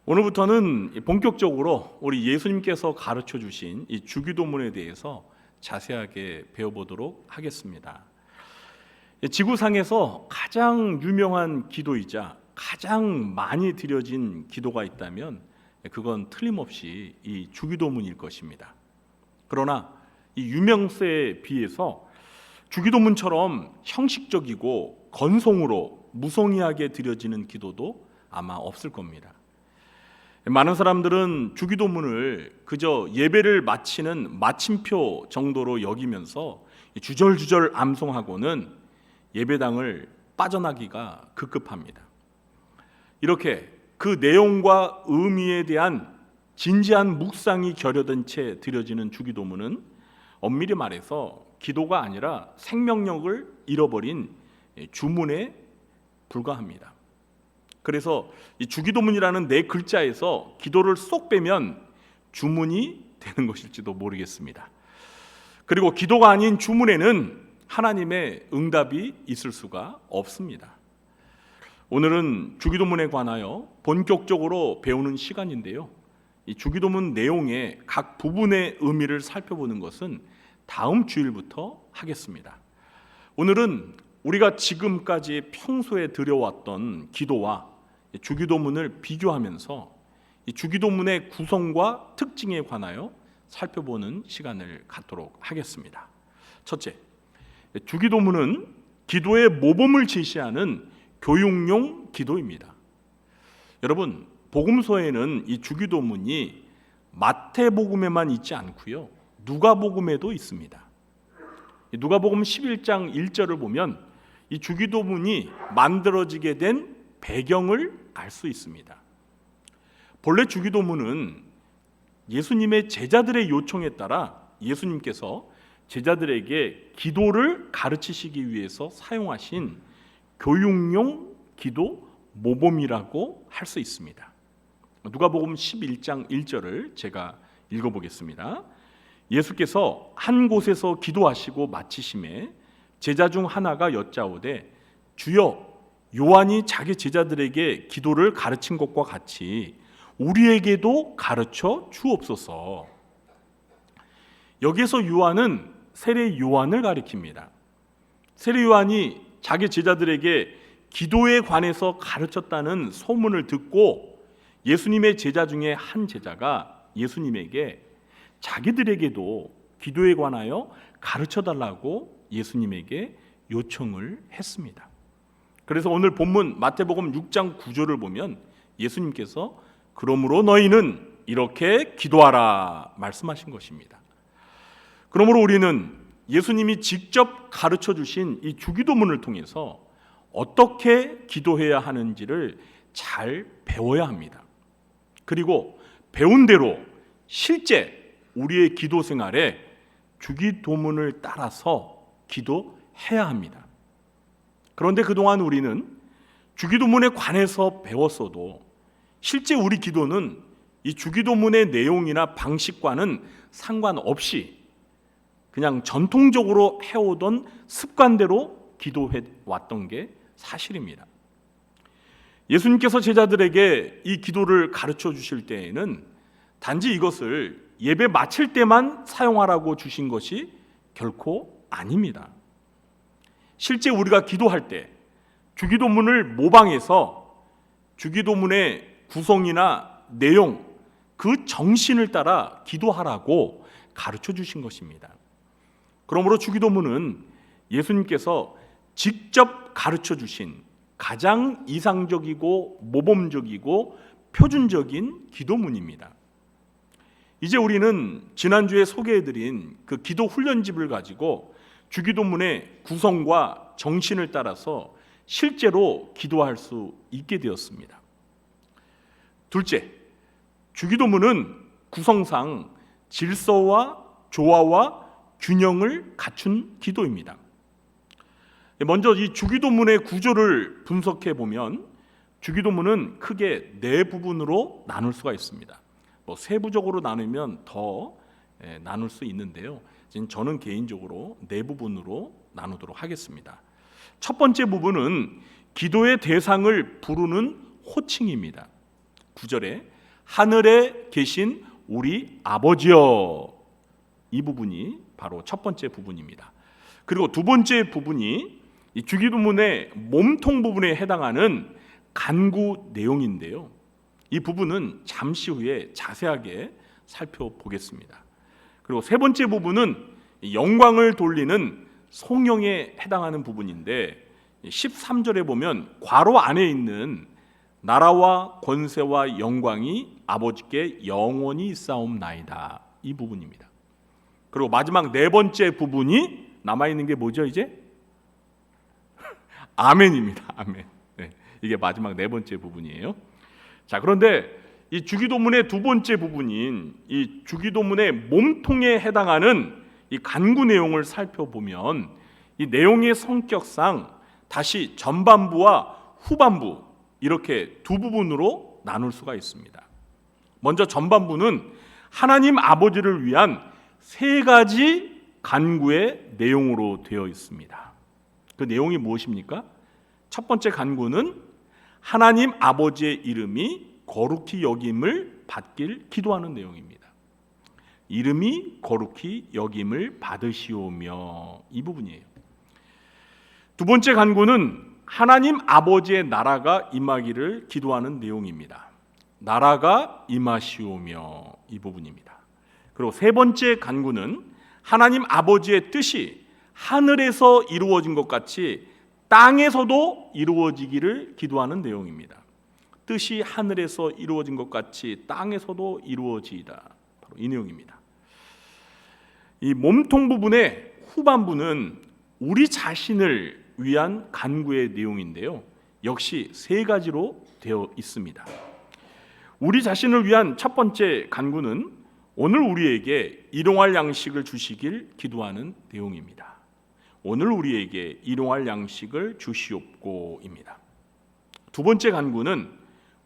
오늘부터는 본격적으로 우리 예수님께서 가르쳐 주신 이 주기도문에 대해서 자세하게 배워보도록 하겠습니다. 지구상에서 가장 유명한 기도이자 가장 많이 드려진 기도가 있다면 그건 틀림없이 이 주기도문일 것입니다. 그러나 이 유명세에 비해서 주기도문처럼 형식적이고 건성으로 무성의하게 드려지는 기도도 아마 없을 겁니다. 많은 사람들은 주기도문을 그저 예배를 마치는 마침표 정도로 여기면서 주절주절 암송하고는 예배당을 빠져나기가 급급합니다. 이렇게 그 내용과 의미에 대한 진지한 묵상이 결여된 채 드려지는 주기도문은 엄밀히 말해서 기도가 아니라 생명력을 잃어버린 주문에 불과합니다. 그래서 이 주기도문이라는 네 글자에서 기도를 쏙 빼면 주문이 되는 것일지도 모르겠습니다. 그리고 기도가 아닌 주문에는 하나님의 응답이 있을 수가 없습니다. 오늘은 주기도문에 관하여 본격적으로 배우는 시간인데요. 이 주기도문 내용의 각 부분의 의미를 살펴보는 것은 다음 주일부터 하겠습니다. 오늘은 우리가 지금까지 평소에 드려왔던 기도와 주기도문을 비교하면서 이 주기도문의 구성과 특징에 관하여 살펴보는 시간을 갖도록 하겠습니다. 첫째, 주기도문은 기도의 모범을 제시하는 교육용 기도입니다. 여러분, 복음서에는 이 주기도문이 마태복음에만 있지 않고요, 누가복음에도 있습니다. 누가복음 11장 1절을 보면 이 주기도문이 만들어지게 된 배경을 알 수 있습니다. 본래 주기도문은 예수님의 제자들의 요청에 따라 예수님께서 제자들에게 기도를 가르치시기 위해서 사용하신 교육용 기도 모범이라고 할 수 있습니다. 누가복음 11장 1절을 제가 읽어보겠습니다. 예수께서 한 곳에서 기도하시고 마치심에 제자 중 하나가 여짜오되 주여, 요한이 자기 제자들에게 기도를 가르친 것과 같이 우리에게도 가르쳐 주옵소서. 여기서 요한은 세례 요한을 가리킵니다. 세례 요한이 자기 제자들에게 기도에 관해서 가르쳤다는 소문을 듣고 예수님의 제자 중에 한 제자가 예수님에게 자기들에게도 기도에 관하여 가르쳐달라고 예수님에게 요청을 했습니다. 그래서 오늘 본문 마태복음 6장 9절을 보면 예수님께서 그러므로 너희는 이렇게 기도하라 말씀하신 것입니다. 그러므로 우리는 예수님이 직접 가르쳐 주신 이 주기도문을 통해서 어떻게 기도해야 하는지를 잘 배워야 합니다. 그리고 배운 대로 실제 우리의 기도 생활에 주기도문을 따라서 기도해야 합니다. 그런데 그동안 우리는 주기도문에 관해서 배웠어도 실제 우리 기도는 이 주기도문의 내용이나 방식과는 상관없이 그냥 전통적으로 해오던 습관대로 기도해 왔던 게 사실입니다. 예수님께서 제자들에게 이 기도를 가르쳐 주실 때에는 단지 이것을 예배 마칠 때만 사용하라고 주신 것이 결코 아닙니다. 실제 우리가 기도할 때 주기도문을 모방해서 주기도문의 구성이나 내용, 그 정신을 따라 기도하라고 가르쳐 주신 것입니다. 그러므로 주기도문은 예수님께서 직접 가르쳐 주신 가장 이상적이고 모범적이고 표준적인 기도문입니다. 이제 우리는 지난주에 소개해드린 그 기도 훈련집을 가지고 주기도문의 구성과 정신을 따라서 실제로 기도할 수 있게 되었습니다. 둘째, 주기도문은 구성상 질서와 조화와 균형을 갖춘 기도입니다. 먼저 이 주기도문의 구조를 분석해 보면 주기도문은 크게 네 부분으로 나눌 수가 있습니다. 세부적으로 나누면 더 나눌 수 있는데요. 저는 개인적으로 네 부분으로 나누도록 하겠습니다. 첫 번째 부분은 기도의 대상을 부르는 호칭입니다. 9절에 하늘에 계신 우리 아버지여, 이 부분이 바로 첫 번째 부분입니다. 그리고 두 번째 부분이 이 주기도문의 몸통 부분에 해당하는 간구 내용인데요. 이 부분은 잠시 후에 자세하게 살펴보겠습니다. 그리고 세 번째 부분은 영광을 돌리는 송영에 해당하는 부분인데 13절에 보면 괄호 안에 있는 나라와 권세와 영광이 아버지께 영원히 있사옵나이다, 이 부분입니다. 그리고 마지막 네 번째 부분이 남아있는 게 뭐죠 이제? 아멘입니다. 아멘. 네, 이게 마지막 네 번째 부분이에요. 자, 그런데 이 주기도문의 두 번째 부분인 이 주기도문의 몸통에 해당하는 이 간구 내용을 살펴보면 이 내용의 성격상 다시 전반부와 후반부 이렇게 두 부분으로 나눌 수가 있습니다. 먼저 전반부는 하나님 아버지를 위한 세 가지 간구의 내용으로 되어 있습니다. 그 내용이 무엇입니까? 첫 번째 간구는 하나님 아버지의 이름이 거룩히 여김을 받길 기도하는 내용입니다. 이름이 거룩히 여김을 받으시오며, 이 부분이에요. 두 번째 간구는 하나님 아버지의 나라가 임하기를 기도하는 내용입니다. 나라가 임하시오며, 이 부분입니다. 그리고 세 번째 간구는 하나님 아버지의 뜻이 하늘에서 이루어진 것 같이 땅에서도 이루어지기를 기도하는 내용입니다. 뜻이 하늘에서 이루어진 것 같이 땅에서도 이루어지이다, 바로 이 내용입니다. 이 몸통 부분의 후반부는 우리 자신을 위한 간구의 내용인데요, 역시 세 가지로 되어 있습니다. 우리 자신을 위한 첫 번째 간구는 오늘 우리에게 일용할 양식을 주시길 기도하는 내용입니다. 오늘 우리에게 일용할 양식을 주시옵고입니다. 두 번째 간구는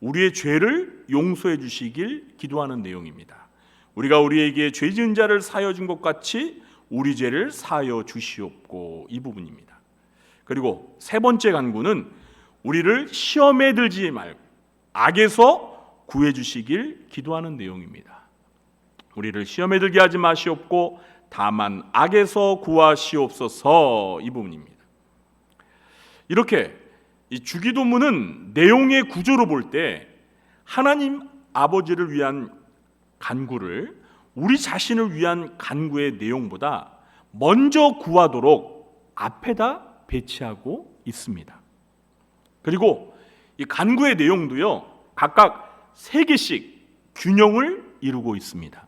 우리의 죄를 용서해 주시길 기도하는 내용입니다. 우리가 우리에게 죄 지은 자를 사하여 준 것 같이 우리 죄를 사하여 주시옵고, 이 부분입니다. 그리고 세 번째 간구는 우리를 시험에 들지 말고 악에서 구해 주시길 기도하는 내용입니다. 우리를 시험에 들게 하지 마시옵고 다만 악에서 구하시옵소서, 이 부분입니다. 이렇게 이 주기도문은 내용의 구조로 볼 때 하나님 아버지를 위한 간구를 우리 자신을 위한 간구의 내용보다 먼저 구하도록 앞에다 배치하고 있습니다. 그리고 이 간구의 내용도요, 각각 세 개씩 균형을 이루고 있습니다.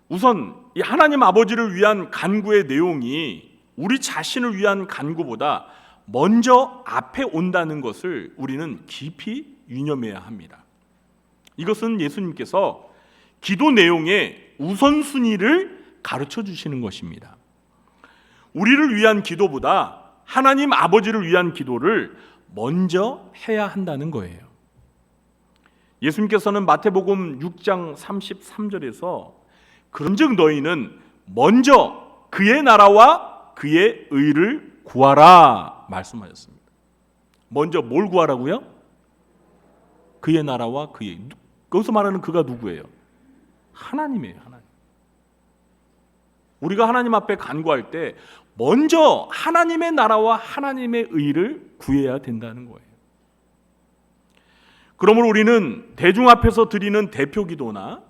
우선 이 하나님 아버지를 위한 간구의 내용이 우리 자신을 위한 간구보다 먼저 앞에 온다는 것을 우리는 깊이 유념해야 합니다. 이것은 예수님께서 기도 내용의 우선순위를 가르쳐 주시는 것입니다. 우리를 위한 기도보다 하나님 아버지를 위한 기도를 먼저 해야 한다는 거예요. 예수님께서는 마태복음 6장 33절에서 그런즉 너희는 먼저 그의 나라와 그의 의를 구하라 말씀하셨습니다. 먼저 뭘 구하라고요? 그의 나라와 그의, 거기서 말하는 그가 누구예요? 하나님이에요, 하나님. 우리가 하나님 앞에 간구할 때 먼저 하나님의 나라와 하나님의 의를 구해야 된다는 거예요. 그러므로 우리는 대중 앞에서 드리는 대표 기도나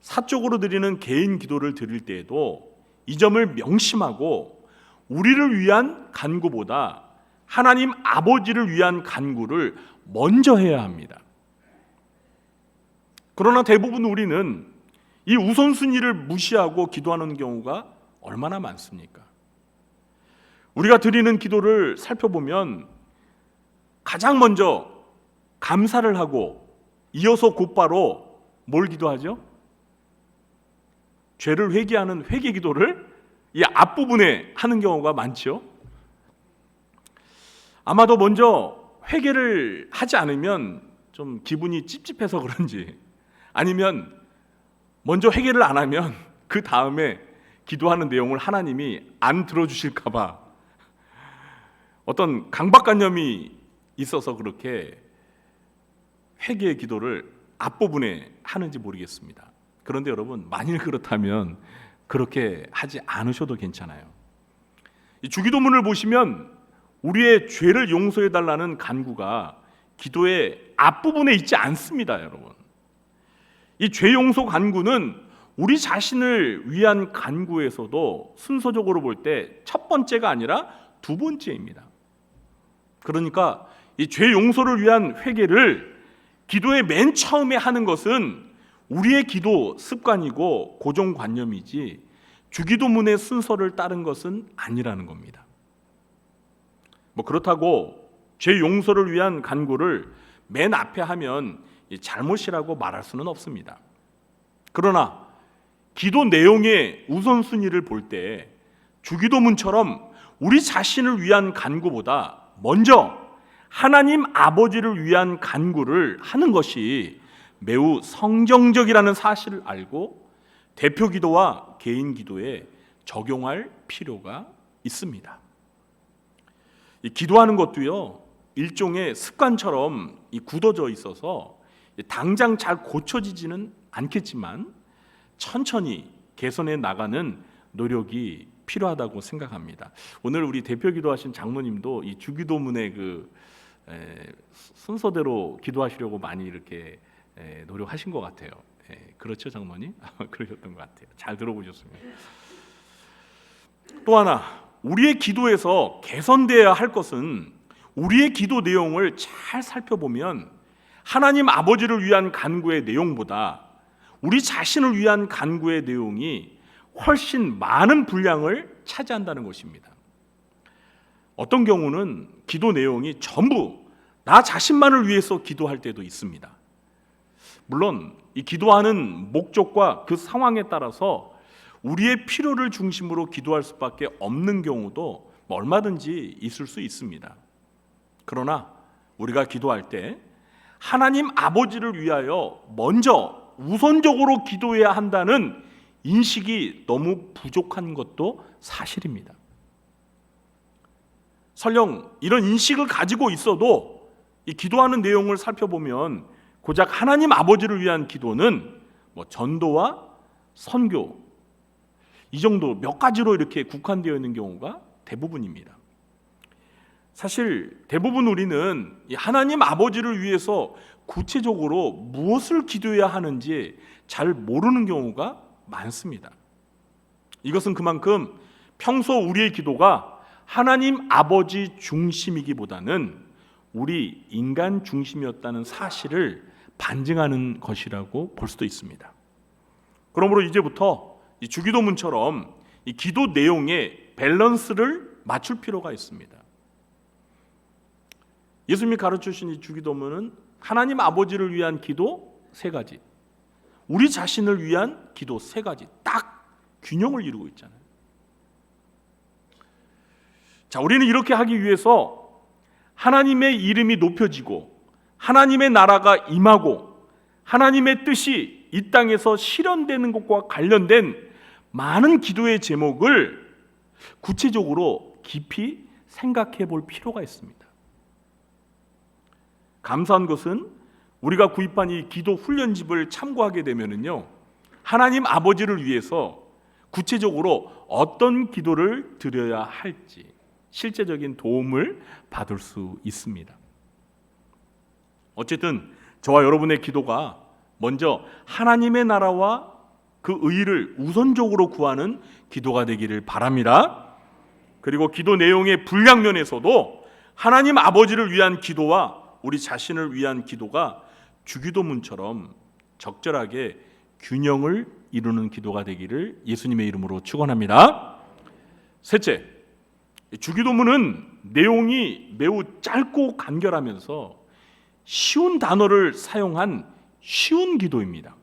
사적으로 드리는 개인 기도를 드릴 때에도 이 점을 명심하고 우리를 위한 간구보다 하나님 아버지를 위한 간구를 먼저 해야 합니다. 그러나 대부분 우리는 이 우선순위를 무시하고 기도하는 경우가 얼마나 많습니까? 우리가 드리는 기도를 살펴보면 가장 먼저 감사를 하고 이어서 곧바로 뭘 기도하죠? 죄를 회개하는 회개 기도를 이 앞부분에 하는 경우가 많죠. 아마도 먼저 회개를 하지 않으면 좀 기분이 찝찝해서 그런지, 아니면 먼저 회개를 안 하면 그 다음에 기도하는 내용을 하나님이 안 들어주실까 봐 어떤 강박관념이 있어서 그렇게 회개의 기도를 앞부분에 하는지 모르겠습니다. 그런데 여러분, 만일 그렇다면 그렇게 하지 않으셔도 괜찮아요. 이 주기도문을 보시면 우리의 죄를 용서해 달라는 간구가 기도의 앞부분에 있지 않습니다, 여러분. 이 죄 용서 간구는 우리 자신을 위한 간구에서도 순서적으로 볼 때 첫 번째가 아니라 두 번째입니다. 그러니까 이 죄 용서를 위한 회개를 기도의 맨 처음에 하는 것은 우리의 기도 습관이고 고정관념이지 주기도문의 순서를 따른 것은 아니라는 겁니다. 그렇다고 죄 용서를 위한 간구를 맨 앞에 하면 잘못이라고 말할 수는 없습니다. 그러나 기도 내용의 우선순위를 볼 때 주기도문처럼 우리 자신을 위한 간구보다 먼저 하나님 아버지를 위한 간구를 하는 것이 매우 성경적이라는 사실을 알고 대표 기도와 개인 기도에 적용할 필요가 있습니다. 이 기도하는 것도요, 일종의 습관처럼 굳어져 있어서 당장 잘 고쳐지지는 않겠지만 천천히 개선해 나가는 노력이 필요하다고 생각합니다. 오늘 우리 대표 기도하신 장로님도 이 주기도문의 순서대로 기도하시려고 많이 이렇게 노력하신 것 같아요. 그렇죠, 장모님? 그러셨던 것 같아요. 잘 들어보셨습니다. 또 하나, 우리의 기도에서 개선되어야 할 것은 우리의 기도 내용을 잘 살펴보면 하나님 아버지를 위한 간구의 내용보다 우리 자신을 위한 간구의 내용이 훨씬 많은 분량을 차지한다는 것입니다. 어떤 경우는 기도 내용이 전부 나 자신만을 위해서 기도할 때도 있습니다. 물론 이 기도하는 목적과 그 상황에 따라서 우리의 필요를 중심으로 기도할 수밖에 없는 경우도 얼마든지 있을 수 있습니다. 그러나 우리가 기도할 때 하나님 아버지를 위하여 먼저 우선적으로 기도해야 한다는 인식이 너무 부족한 것도 사실입니다. 설령 이런 인식을 가지고 있어도 이 기도하는 내용을 살펴보면 고작 하나님 아버지를 위한 기도는 전도와 선교 이 정도 몇 가지로 이렇게 국한되어 있는 경우가 대부분입니다. 사실 대부분 우리는 하나님 아버지를 위해서 구체적으로 무엇을 기도해야 하는지 잘 모르는 경우가 많습니다. 이것은 그만큼 평소 우리의 기도가 하나님 아버지 중심이기보다는 우리 인간 중심이었다는 사실을 반증하는 것이라고 볼 수도 있습니다. 그러므로 이제부터 이 주기도문처럼 이 기도 내용의 밸런스를 맞출 필요가 있습니다. 예수님이 가르쳐주신 이 주기도문은 하나님 아버지를 위한 기도 3가지, 우리 자신을 위한 기도 3가지 딱 균형을 이루고 있잖아요. 자, 우리는 이렇게 하기 위해서 하나님의 이름이 높여지고 하나님의 나라가 임하고 하나님의 뜻이 이 땅에서 실현되는 것과 관련된 많은 기도의 제목을 구체적으로 깊이 생각해 볼 필요가 있습니다. 감사한 것은 우리가 구입한 이 기도 훈련집을 참고하게 되면은요, 하나님 아버지를 위해서 구체적으로 어떤 기도를 드려야 할지 실제적인 도움을 받을 수 있습니다. 어쨌든 저와 여러분의 기도가 먼저 하나님의 나라와 그 의를 우선적으로 구하는 기도가 되기를 바랍니다. 그리고 기도 내용의 분량면에서도 하나님 아버지를 위한 기도와 우리 자신을 위한 기도가 주기도문처럼 적절하게 균형을 이루는 기도가 되기를 예수님의 이름으로 축원합니다. 셋째, 주기도문은 내용이 매우 짧고 간결하면서 쉬운 단어를 사용한 쉬운 기도입니다.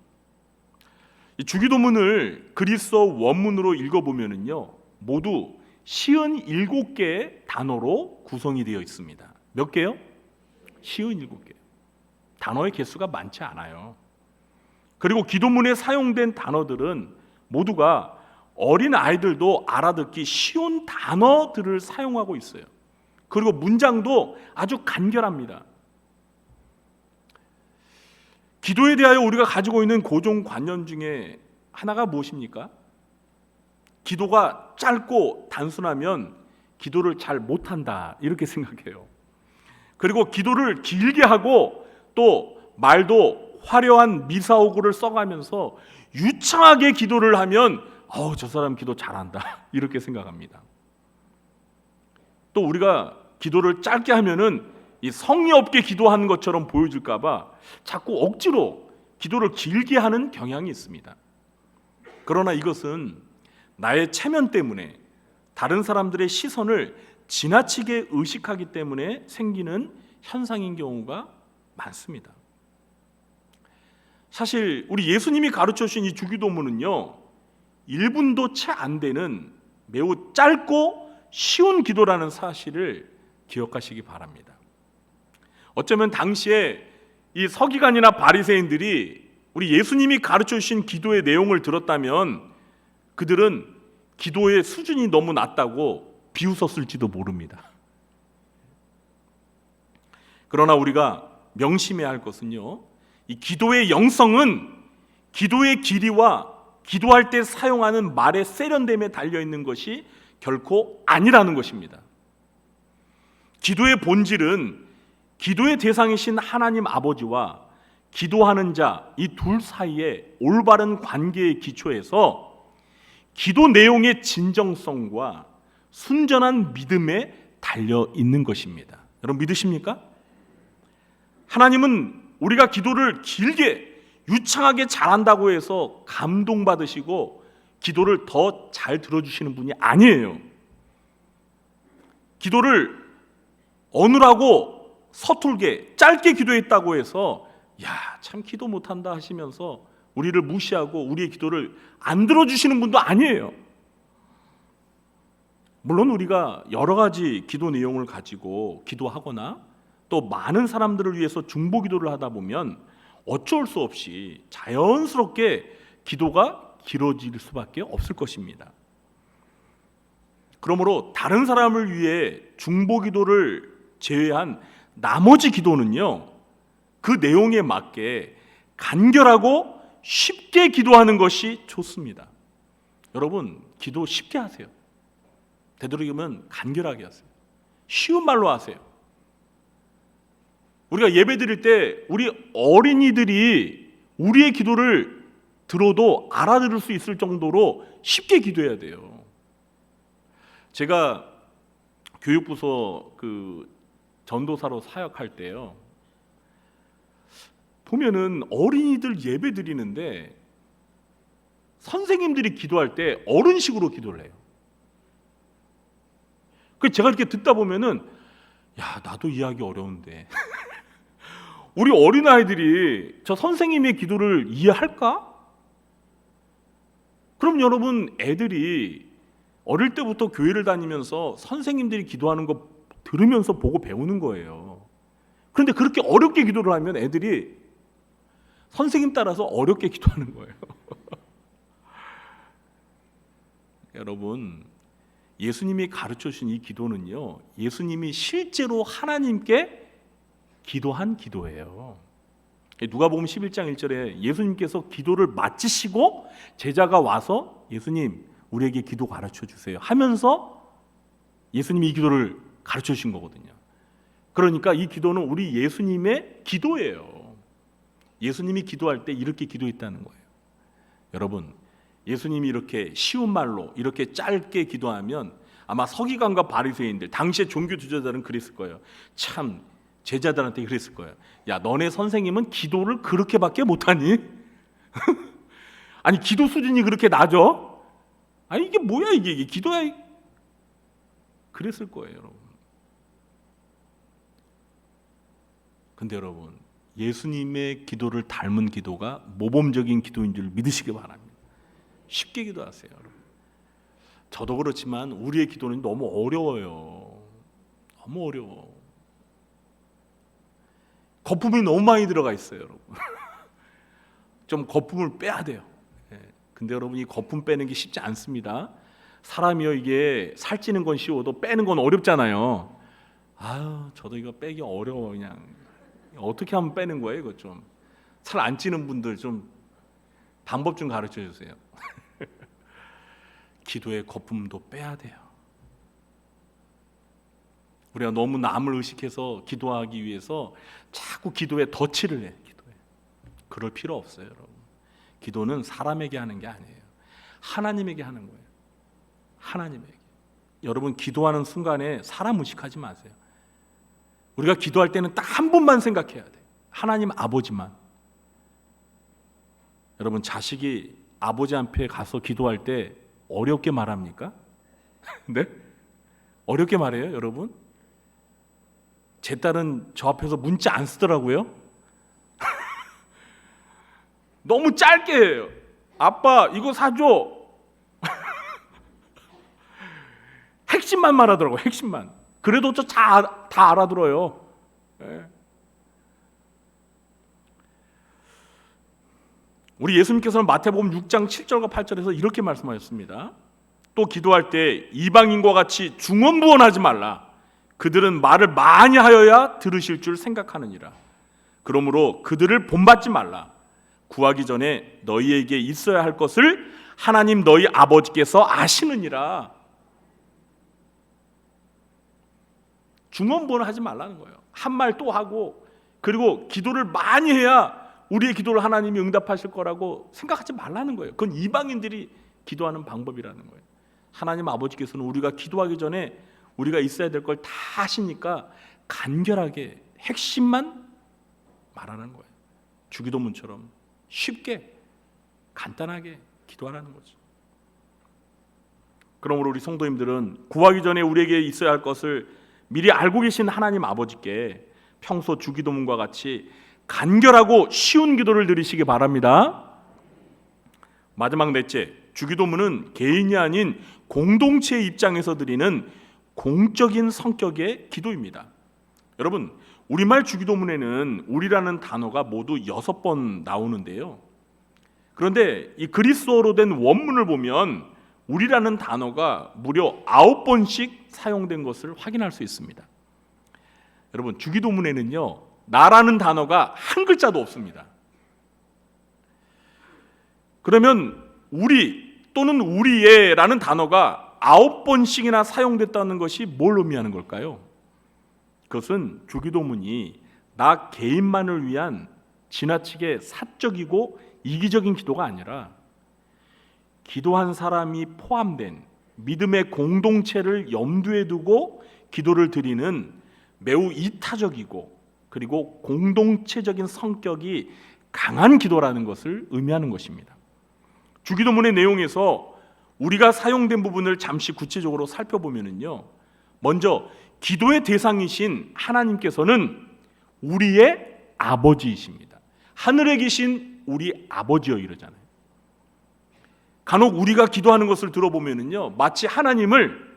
주기도문을 그리스어 원문으로 읽어보면요, 모두 57개의 단어로 구성이 되어 있습니다. 몇 개요? 57개. 단어의 개수가 많지 않아요. 그리고 기도문에 사용된 단어들은 모두가 어린 아이들도 알아듣기 쉬운 단어들을 사용하고 있어요. 그리고 문장도 아주 간결합니다. 기도에 대하여 우리가 가지고 있는 고정관념 중에 하나가 무엇입니까? 기도가 짧고 단순하면 기도를 잘 못한다, 이렇게 생각해요. 그리고 기도를 길게 하고 또 말도 화려한 미사오구를 써가면서 유창하게 기도를 하면 저 사람 기도 잘한다, 이렇게 생각합니다. 또 우리가 기도를 짧게 하면은 이 성의 없게 기도하는 것처럼 보여질까 봐 자꾸 억지로 기도를 길게 하는 경향이 있습니다. 그러나 이것은 나의 체면 때문에 다른 사람들의 시선을 지나치게 의식하기 때문에 생기는 현상인 경우가 많습니다. 사실 우리 예수님이 가르쳐 주신 이 주기도문은요, 1분도 채 안 되는 매우 짧고 쉬운 기도라는 사실을 기억하시기 바랍니다. 어쩌면 당시에 이 서기관이나 바리새인들이 우리 예수님이 가르쳐 주신 기도의 내용을 들었다면 그들은 기도의 수준이 너무 낮다고 비웃었을지도 모릅니다. 그러나 우리가 명심해야 할 것은요, 이 기도의 영성은 기도의 길이와 기도할 때 사용하는 말의 세련됨에 달려있는 것이 결코 아니라는 것입니다. 기도의 본질은 기도의 대상이신 하나님 아버지와 기도하는 자 이 둘 사이의 올바른 관계의 기초에서 기도 내용의 진정성과 순전한 믿음에 달려 있는 것입니다. 여러분 믿으십니까? 하나님은 우리가 기도를 길게 유창하게 잘한다고 해서 감동받으시고 기도를 더 잘 들어주시는 분이 아니에요. 기도를 어눌하고 서툴게 짧게 기도했다고 해서 참 기도 못한다 하시면서 우리를 무시하고 우리의 기도를 안 들어주시는 분도 아니에요. 물론 우리가 여러 가지 기도 내용을 가지고 기도하거나 또 많은 사람들을 위해서 중보 기도를 하다 보면 어쩔 수 없이 자연스럽게 기도가 길어질 수밖에 없을 것입니다. 그러므로 다른 사람을 위해 중보 기도를 제외한 나머지 기도는요, 그 내용에 맞게 간결하고 쉽게 기도하는 것이 좋습니다. 여러분 기도 쉽게 하세요. 되도록이면 간결하게 하세요. 쉬운 말로 하세요. 우리가 예배 드릴 때 우리 어린이들이 우리의 기도를 들어도 알아들을 수 있을 정도로 쉽게 기도해야 돼요. 제가 교육부서 전도사로 사역할 때요, 보면은 어린이들 예배 드리는데 선생님들이 기도할 때 어른식으로 기도를 해요. 그 제가 이렇게 듣다 보면은 나도 이해하기 어려운데 우리 어린아이들이 저 선생님의 기도를 이해할까? 그럼 여러분 애들이 어릴 때부터 교회를 다니면서 선생님들이 기도하는 거 들으면서 보고 배우는 거예요. 그런데 그렇게 어렵게 기도를 하면 애들이 선생님 따라서 어렵게 기도하는 거예요. 여러분 예수님이 가르쳐 주신 이 기도는요, 예수님이 실제로 하나님께 기도한 기도예요. 누가복음 11장 1절에 예수님께서 기도를 마치시고 제자가 와서 예수님 우리에게 기도 가르쳐 주세요 하면서 예수님이 이 기도를 가르쳐 주신 거거든요. 그러니까 이 기도는 우리 예수님의 기도예요. 예수님이 기도할 때 이렇게 기도했다는 거예요. 여러분, 예수님이 이렇게 쉬운 말로 이렇게 짧게 기도하면 아마 서기관과 바리새인들, 당시의 종교 지도자들은 그랬을 거예요. 참 제자들한테 그랬을 거예요. 야, 너네 선생님은 기도를 그렇게밖에 못하니? 아니 기도 수준이 그렇게 낮아? 아니 이게 뭐야 이게 기도야? 그랬을 거예요, 여러분. 근데 여러분, 예수님의 기도를 닮은 기도가 모범적인 기도인 줄 믿으시기 바랍니다. 쉽게 기도하세요, 여러분. 저도 그렇지만 우리의 기도는 너무 어려워요. 너무 어려워. 거품이 너무 많이 들어가 있어요, 여러분. 좀 거품을 빼야 돼요. 근데 여러분, 이 거품 빼는 게 쉽지 않습니다. 사람이요, 이게 살찌는 건 쉬워도 빼는 건 어렵잖아요. 아유, 저도 이거 빼기 어려워. 그냥 어떻게 하면 빼는 거예요? 이거 좀 살 안 찌는 분들 좀 방법 좀 가르쳐 주세요. 기도의 거품도 빼야 돼요. 우리가 너무 남을 의식해서 기도하기 위해서 자꾸 기도에 덧칠을 해. 기도에. 그럴 필요 없어요, 여러분. 기도는 사람에게 하는 게 아니에요. 하나님에게 하는 거예요. 하나님에게. 여러분, 기도하는 순간에 사람 의식하지 마세요. 우리가 기도할 때는 딱 한 분만 생각해야 돼요. 하나님 아버지만. 여러분, 자식이 아버지 앞에 가서 기도할 때 어렵게 말합니까? 네? 어렵게 말해요, 여러분? 제 딸은 저 앞에서 문자 안 쓰더라고요. 너무 짧게 해요. 아빠 이거 사줘. 핵심만 말하더라고요. 핵심만. 그래도 저 다 알아들어요. 네. 우리 예수님께서는 마태복음 6장 7절과 8절에서 이렇게 말씀하셨습니다. 또 기도할 때 이방인과 같이 중언부언하지 말라. 그들은 말을 많이 하여야 들으실 줄 생각하느니라. 그러므로 그들을 본받지 말라. 구하기 전에 너희에게 있어야 할 것을 하나님 너희 아버지께서 아시느니라. 중언부언을 하지 말라는 거예요. 한 말 또 하고, 그리고 기도를 많이 해야 우리의 기도를 하나님이 응답하실 거라고 생각하지 말라는 거예요. 그건 이방인들이 기도하는 방법이라는 거예요. 하나님 아버지께서는 우리가 기도하기 전에 우리가 있어야 될 걸 다 아시니까 간결하게 핵심만 말하는 거예요. 주기도문처럼 쉽게 간단하게 기도하라는 거죠. 그러므로 우리 성도님들은 구하기 전에 우리에게 있어야 할 것을 미리 알고 계신 하나님 아버지께 평소 주기도문과 같이 간결하고 쉬운 기도를 드리시기 바랍니다. 마지막 넷째, 주기도문은 개인이 아닌 공동체의 입장에서 드리는 공적인 성격의 기도입니다. 여러분, 우리말 주기도문에는 우리라는 단어가 모두 6번 나오는데요. 그런데 이 그리스어로 된 원문을 보면 우리라는 단어가 무려 9번씩 사용된 것을 확인할 수 있습니다. 여러분, 주기도문에는요, 나라는 단어가 한 글자도 없습니다. 그러면 우리 또는 우리의라는 단어가 9번씩이나 사용됐다는 것이 뭘 의미하는 걸까요? 그것은 주기도문이 나 개인만을 위한 지나치게 사적이고 이기적인 기도가 아니라 기도한 사람이 포함된 믿음의 공동체를 염두에 두고 기도를 드리는 매우 이타적이고 그리고 공동체적인 성격이 강한 기도라는 것을 의미하는 것입니다. 주기도문의 내용에서 우리가 사용된 부분을 잠시 구체적으로 살펴보면요, 먼저 기도의 대상이신 하나님께서는 우리의 아버지이십니다. 하늘에 계신 우리 아버지여 이러잖아요. 간혹 우리가 기도하는 것을 들어보면요, 마치 하나님을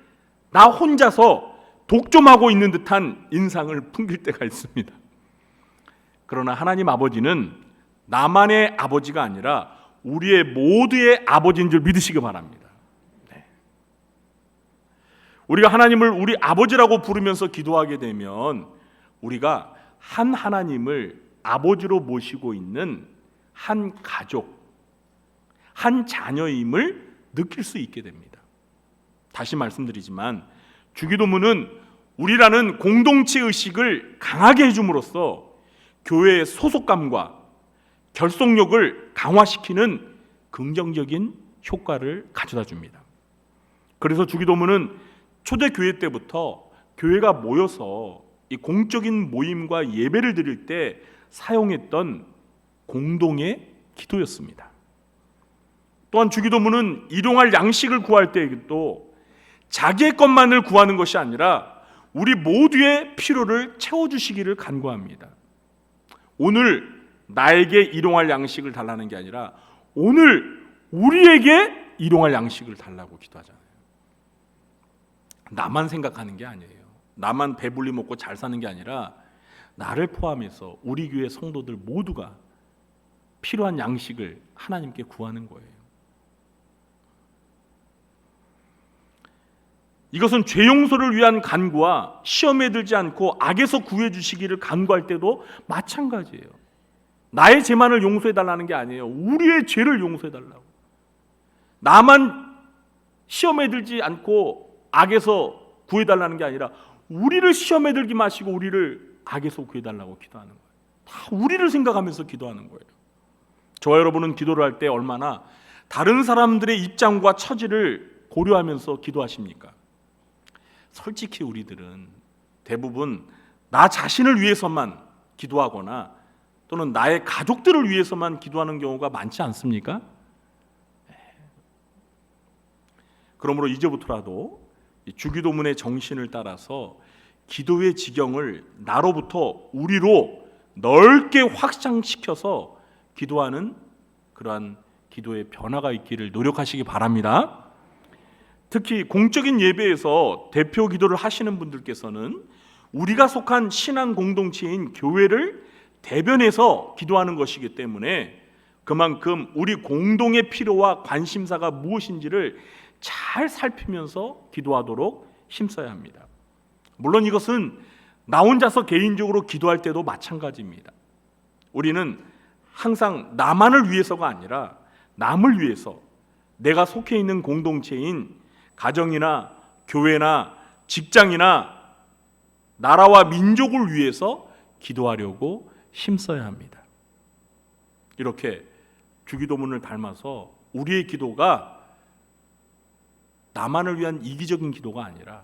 나 혼자서 독점하고 있는 듯한 인상을 풍길 때가 있습니다. 그러나 하나님 아버지는 나만의 아버지가 아니라 우리의 모두의 아버지인 줄 믿으시기 바랍니다. 네. 우리가 하나님을 우리 아버지라고 부르면서 기도하게 되면 우리가 한 하나님을 아버지로 모시고 있는 한 가족, 한 자녀임을 느낄 수 있게 됩니다. 다시 말씀드리지만 주기도문은 우리라는 공동체 의식을 강하게 해줌으로써 교회의 소속감과 결속력을 강화시키는 긍정적인 효과를 가져다 줍니다. 그래서 주기도문은 초대교회 때부터 교회가 모여서 이 공적인 모임과 예배를 드릴 때 사용했던 공동의 기도였습니다. 또한 주기도문은 일용할 양식을 구할 때에도 자기의 것만을 구하는 것이 아니라 우리 모두의 필요를 채워주시기를 간구합니다. 오늘 나에게 일용할 양식을 달라는 게 아니라 오늘 우리에게 일용할 양식을 달라고 기도하잖아요. 나만 생각하는 게 아니에요. 나만 배불리 먹고 잘 사는 게 아니라 나를 포함해서 우리 교회 성도들 모두가 필요한 양식을 하나님께 구하는 거예요. 이것은 죄 용서를 위한 간구와 시험에 들지 않고 악에서 구해 주시기를 간구할 때도 마찬가지예요. 나의 죄만을 용서해 달라는 게 아니에요. 우리의 죄를 용서해 달라고. 나만 시험에 들지 않고 악에서 구해 달라는 게 아니라 우리를 시험에 들게 마시고 우리를 악에서 구해 달라고 기도하는 거예요. 다 우리를 생각하면서 기도하는 거예요. 저와 여러분은 기도를 할 때 얼마나 다른 사람들의 입장과 처지를 고려하면서 기도하십니까? 솔직히 우리들은 대부분 나 자신을 위해서만 기도하거나 또는 나의 가족들을 위해서만 기도하는 경우가 많지 않습니까? 그러므로 이제부터라도 주기도문의 정신을 따라서 기도의 지경을 나로부터 우리로 넓게 확장시켜서 기도하는 그러한 기도의 변화가 있기를 노력하시기 바랍니다. 특히 공적인 예배에서 대표 기도를 하시는 분들께서는 우리가 속한 신앙 공동체인 교회를 대변해서 기도하는 것이기 때문에 그만큼 우리 공동의 필요와 관심사가 무엇인지를 잘 살피면서 기도하도록 힘써야 합니다. 물론 이것은 나 혼자서 개인적으로 기도할 때도 마찬가지입니다. 우리는 항상 나만을 위해서가 아니라 남을 위해서 내가 속해 있는 공동체인 가정이나 교회나 직장이나 나라와 민족을 위해서 기도하려고 힘써야 합니다. 이렇게 주기도문을 닮아서 우리의 기도가 나만을 위한 이기적인 기도가 아니라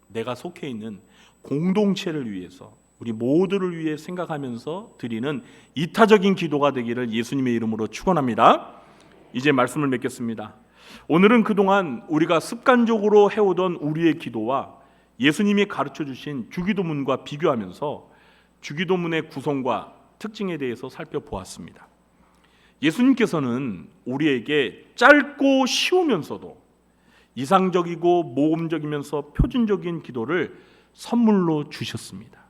내가 속해 있는 공동체를 위해서 우리 모두를 위해 생각하면서 드리는 이타적인 기도가 되기를 예수님의 이름으로 축원합니다. 이제 말씀을 맺겠습니다. 오늘은 그동안 우리가 습관적으로 해오던 우리의 기도와 예수님이 가르쳐 주신 주기도문과 비교하면서 주기도문의 구성과 특징에 대해서 살펴보았습니다. 예수님께서는 우리에게 짧고 쉬우면서도 이상적이고 모범적이면서 표준적인 기도를 선물로 주셨습니다.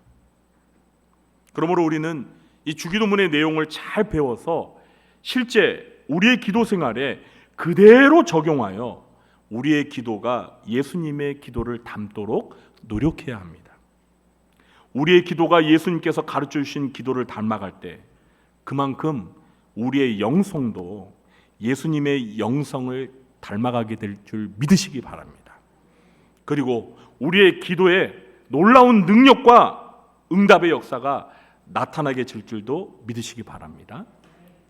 그러므로 우리는 이 주기도문의 내용을 잘 배워서 실제 우리의 기도 생활에 그대로 적용하여 우리의 기도가 예수님의 기도를 닮도록 노력해야 합니다. 우리의 기도가 예수님께서 가르쳐 주신 기도를 닮아갈 때 그만큼 우리의 영성도 예수님의 영성을 닮아가게 될 줄 믿으시기 바랍니다. 그리고 우리의 기도에 놀라운 능력과 응답의 역사가 나타나게 될 줄도 믿으시기 바랍니다.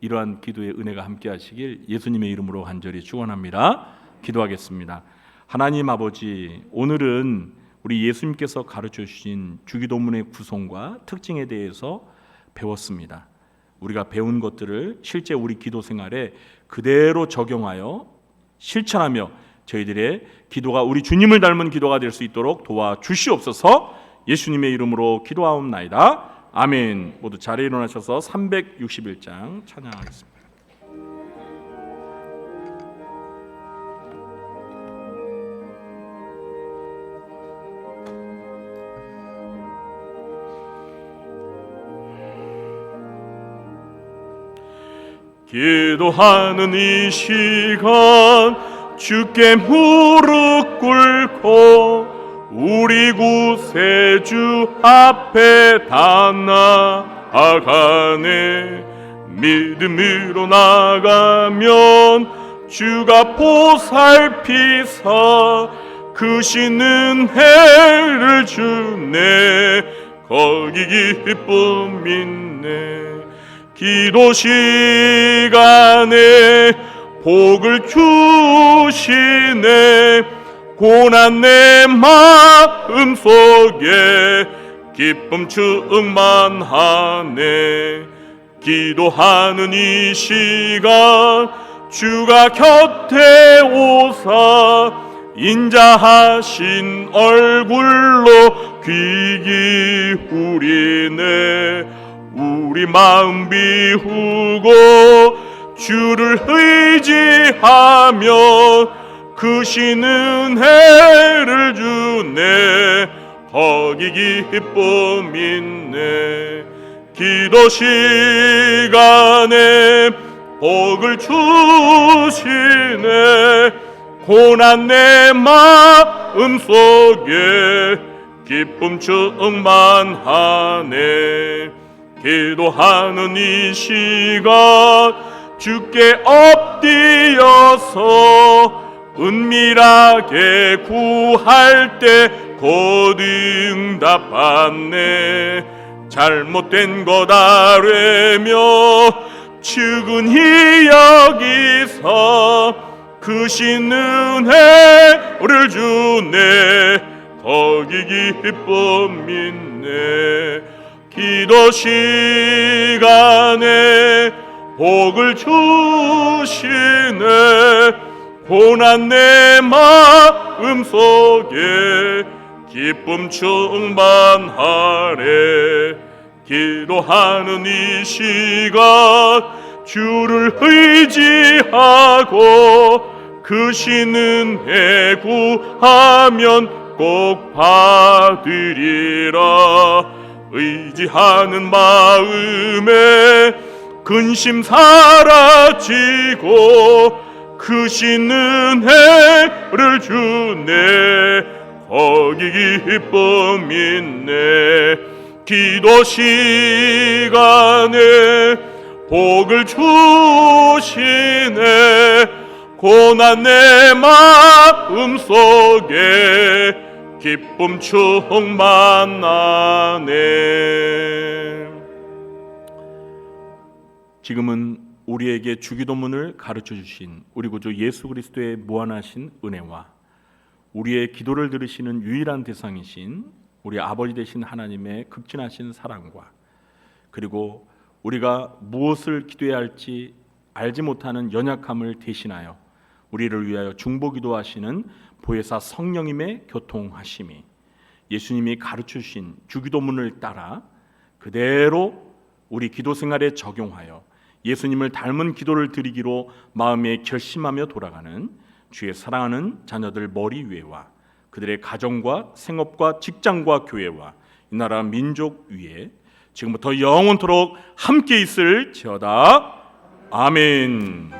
이러한 기도의 은혜가 함께 하시길 예수님의 이름으로 간절히 축원합니다. 기도하겠습니다. 하나님 아버지, 오늘은 우리 예수님께서 가르쳐 주신 주기도문의 구성과 특징에 대해서 배웠습니다. 우리가 배운 것들을 실제 우리 기도 생활에 그대로 적용하여 실천하며 저희들의 기도가 우리 주님을 닮은 기도가 될 수 있도록 도와주시옵소서. 예수님의 이름으로 기도하옵나이다. 아멘. 모두 자리에 일어나셔서 361장 찬양하겠습니다. 기도하는 이 시간 주께 무릎 꿇고 우리 구세주 앞에 닿나 나아가네. 믿음으로 나가면 주가 보살피사 크신 은혜를 주네. 거기 기쁨 있네. 기도 시간에 복을 주시네. 고난 내 마음 속에 기쁨 충만하네. 기도하는 이 시간 주가 곁에 오사 인자하신 얼굴로 귀 기울이네. 우리 마음 비우고 주를 의지하며 크신 은혜를 주네. 거기 기쁨 있네. 기도 시간에 복을 주시네. 고난 내 마음 속에 기쁨 충만하네. 기도하는 이 시간 주께 엎드려서 은밀하게 구할 때 곧 응답받네. 잘못된 것 아뢰며 측은히 여기서 크신 은혜를 주네. 거기 기쁨 있네. 기도 시간에 복을 주시네. 고난 내 마음 속에 기쁨 충만하네. 기도하는 이 시간 주를 의지하고 크신 은혜 구하면 꼭 받으리라. 의지하는 마음에 근심 사라지고 크신 은혜를 주네. 거기 기쁨 있네. 기도 시간에 복을 주시네. 고난 내 마음 속에 기쁨 충만하네. 지금은 우리에게 주기도문을 가르쳐 주신 우리 구주 예수 그리스도의 무한하신 은혜와 우리의 기도를 들으시는 유일한 대상이신 우리 아버지 되신 하나님의 극진하신 사랑과 그리고 우리가 무엇을 기도해야 할지 알지 못하는 연약함을 대신하여 우리를 위하여 중보기도하시는 보혜사 성령님의 교통하심이 예수님이 가르쳐 주신 주기도문을 따라 그대로 우리 기도 생활에 적용하여 예수님을 닮은 기도를 드리기로 마음에 결심하며 돌아가는 주의 사랑하는 자녀들 머리 위에와 그들의 가정과 생업과 직장과 교회와 이 나라 민족 위에 지금부터 영원토록 함께 있을지어다. 아멘.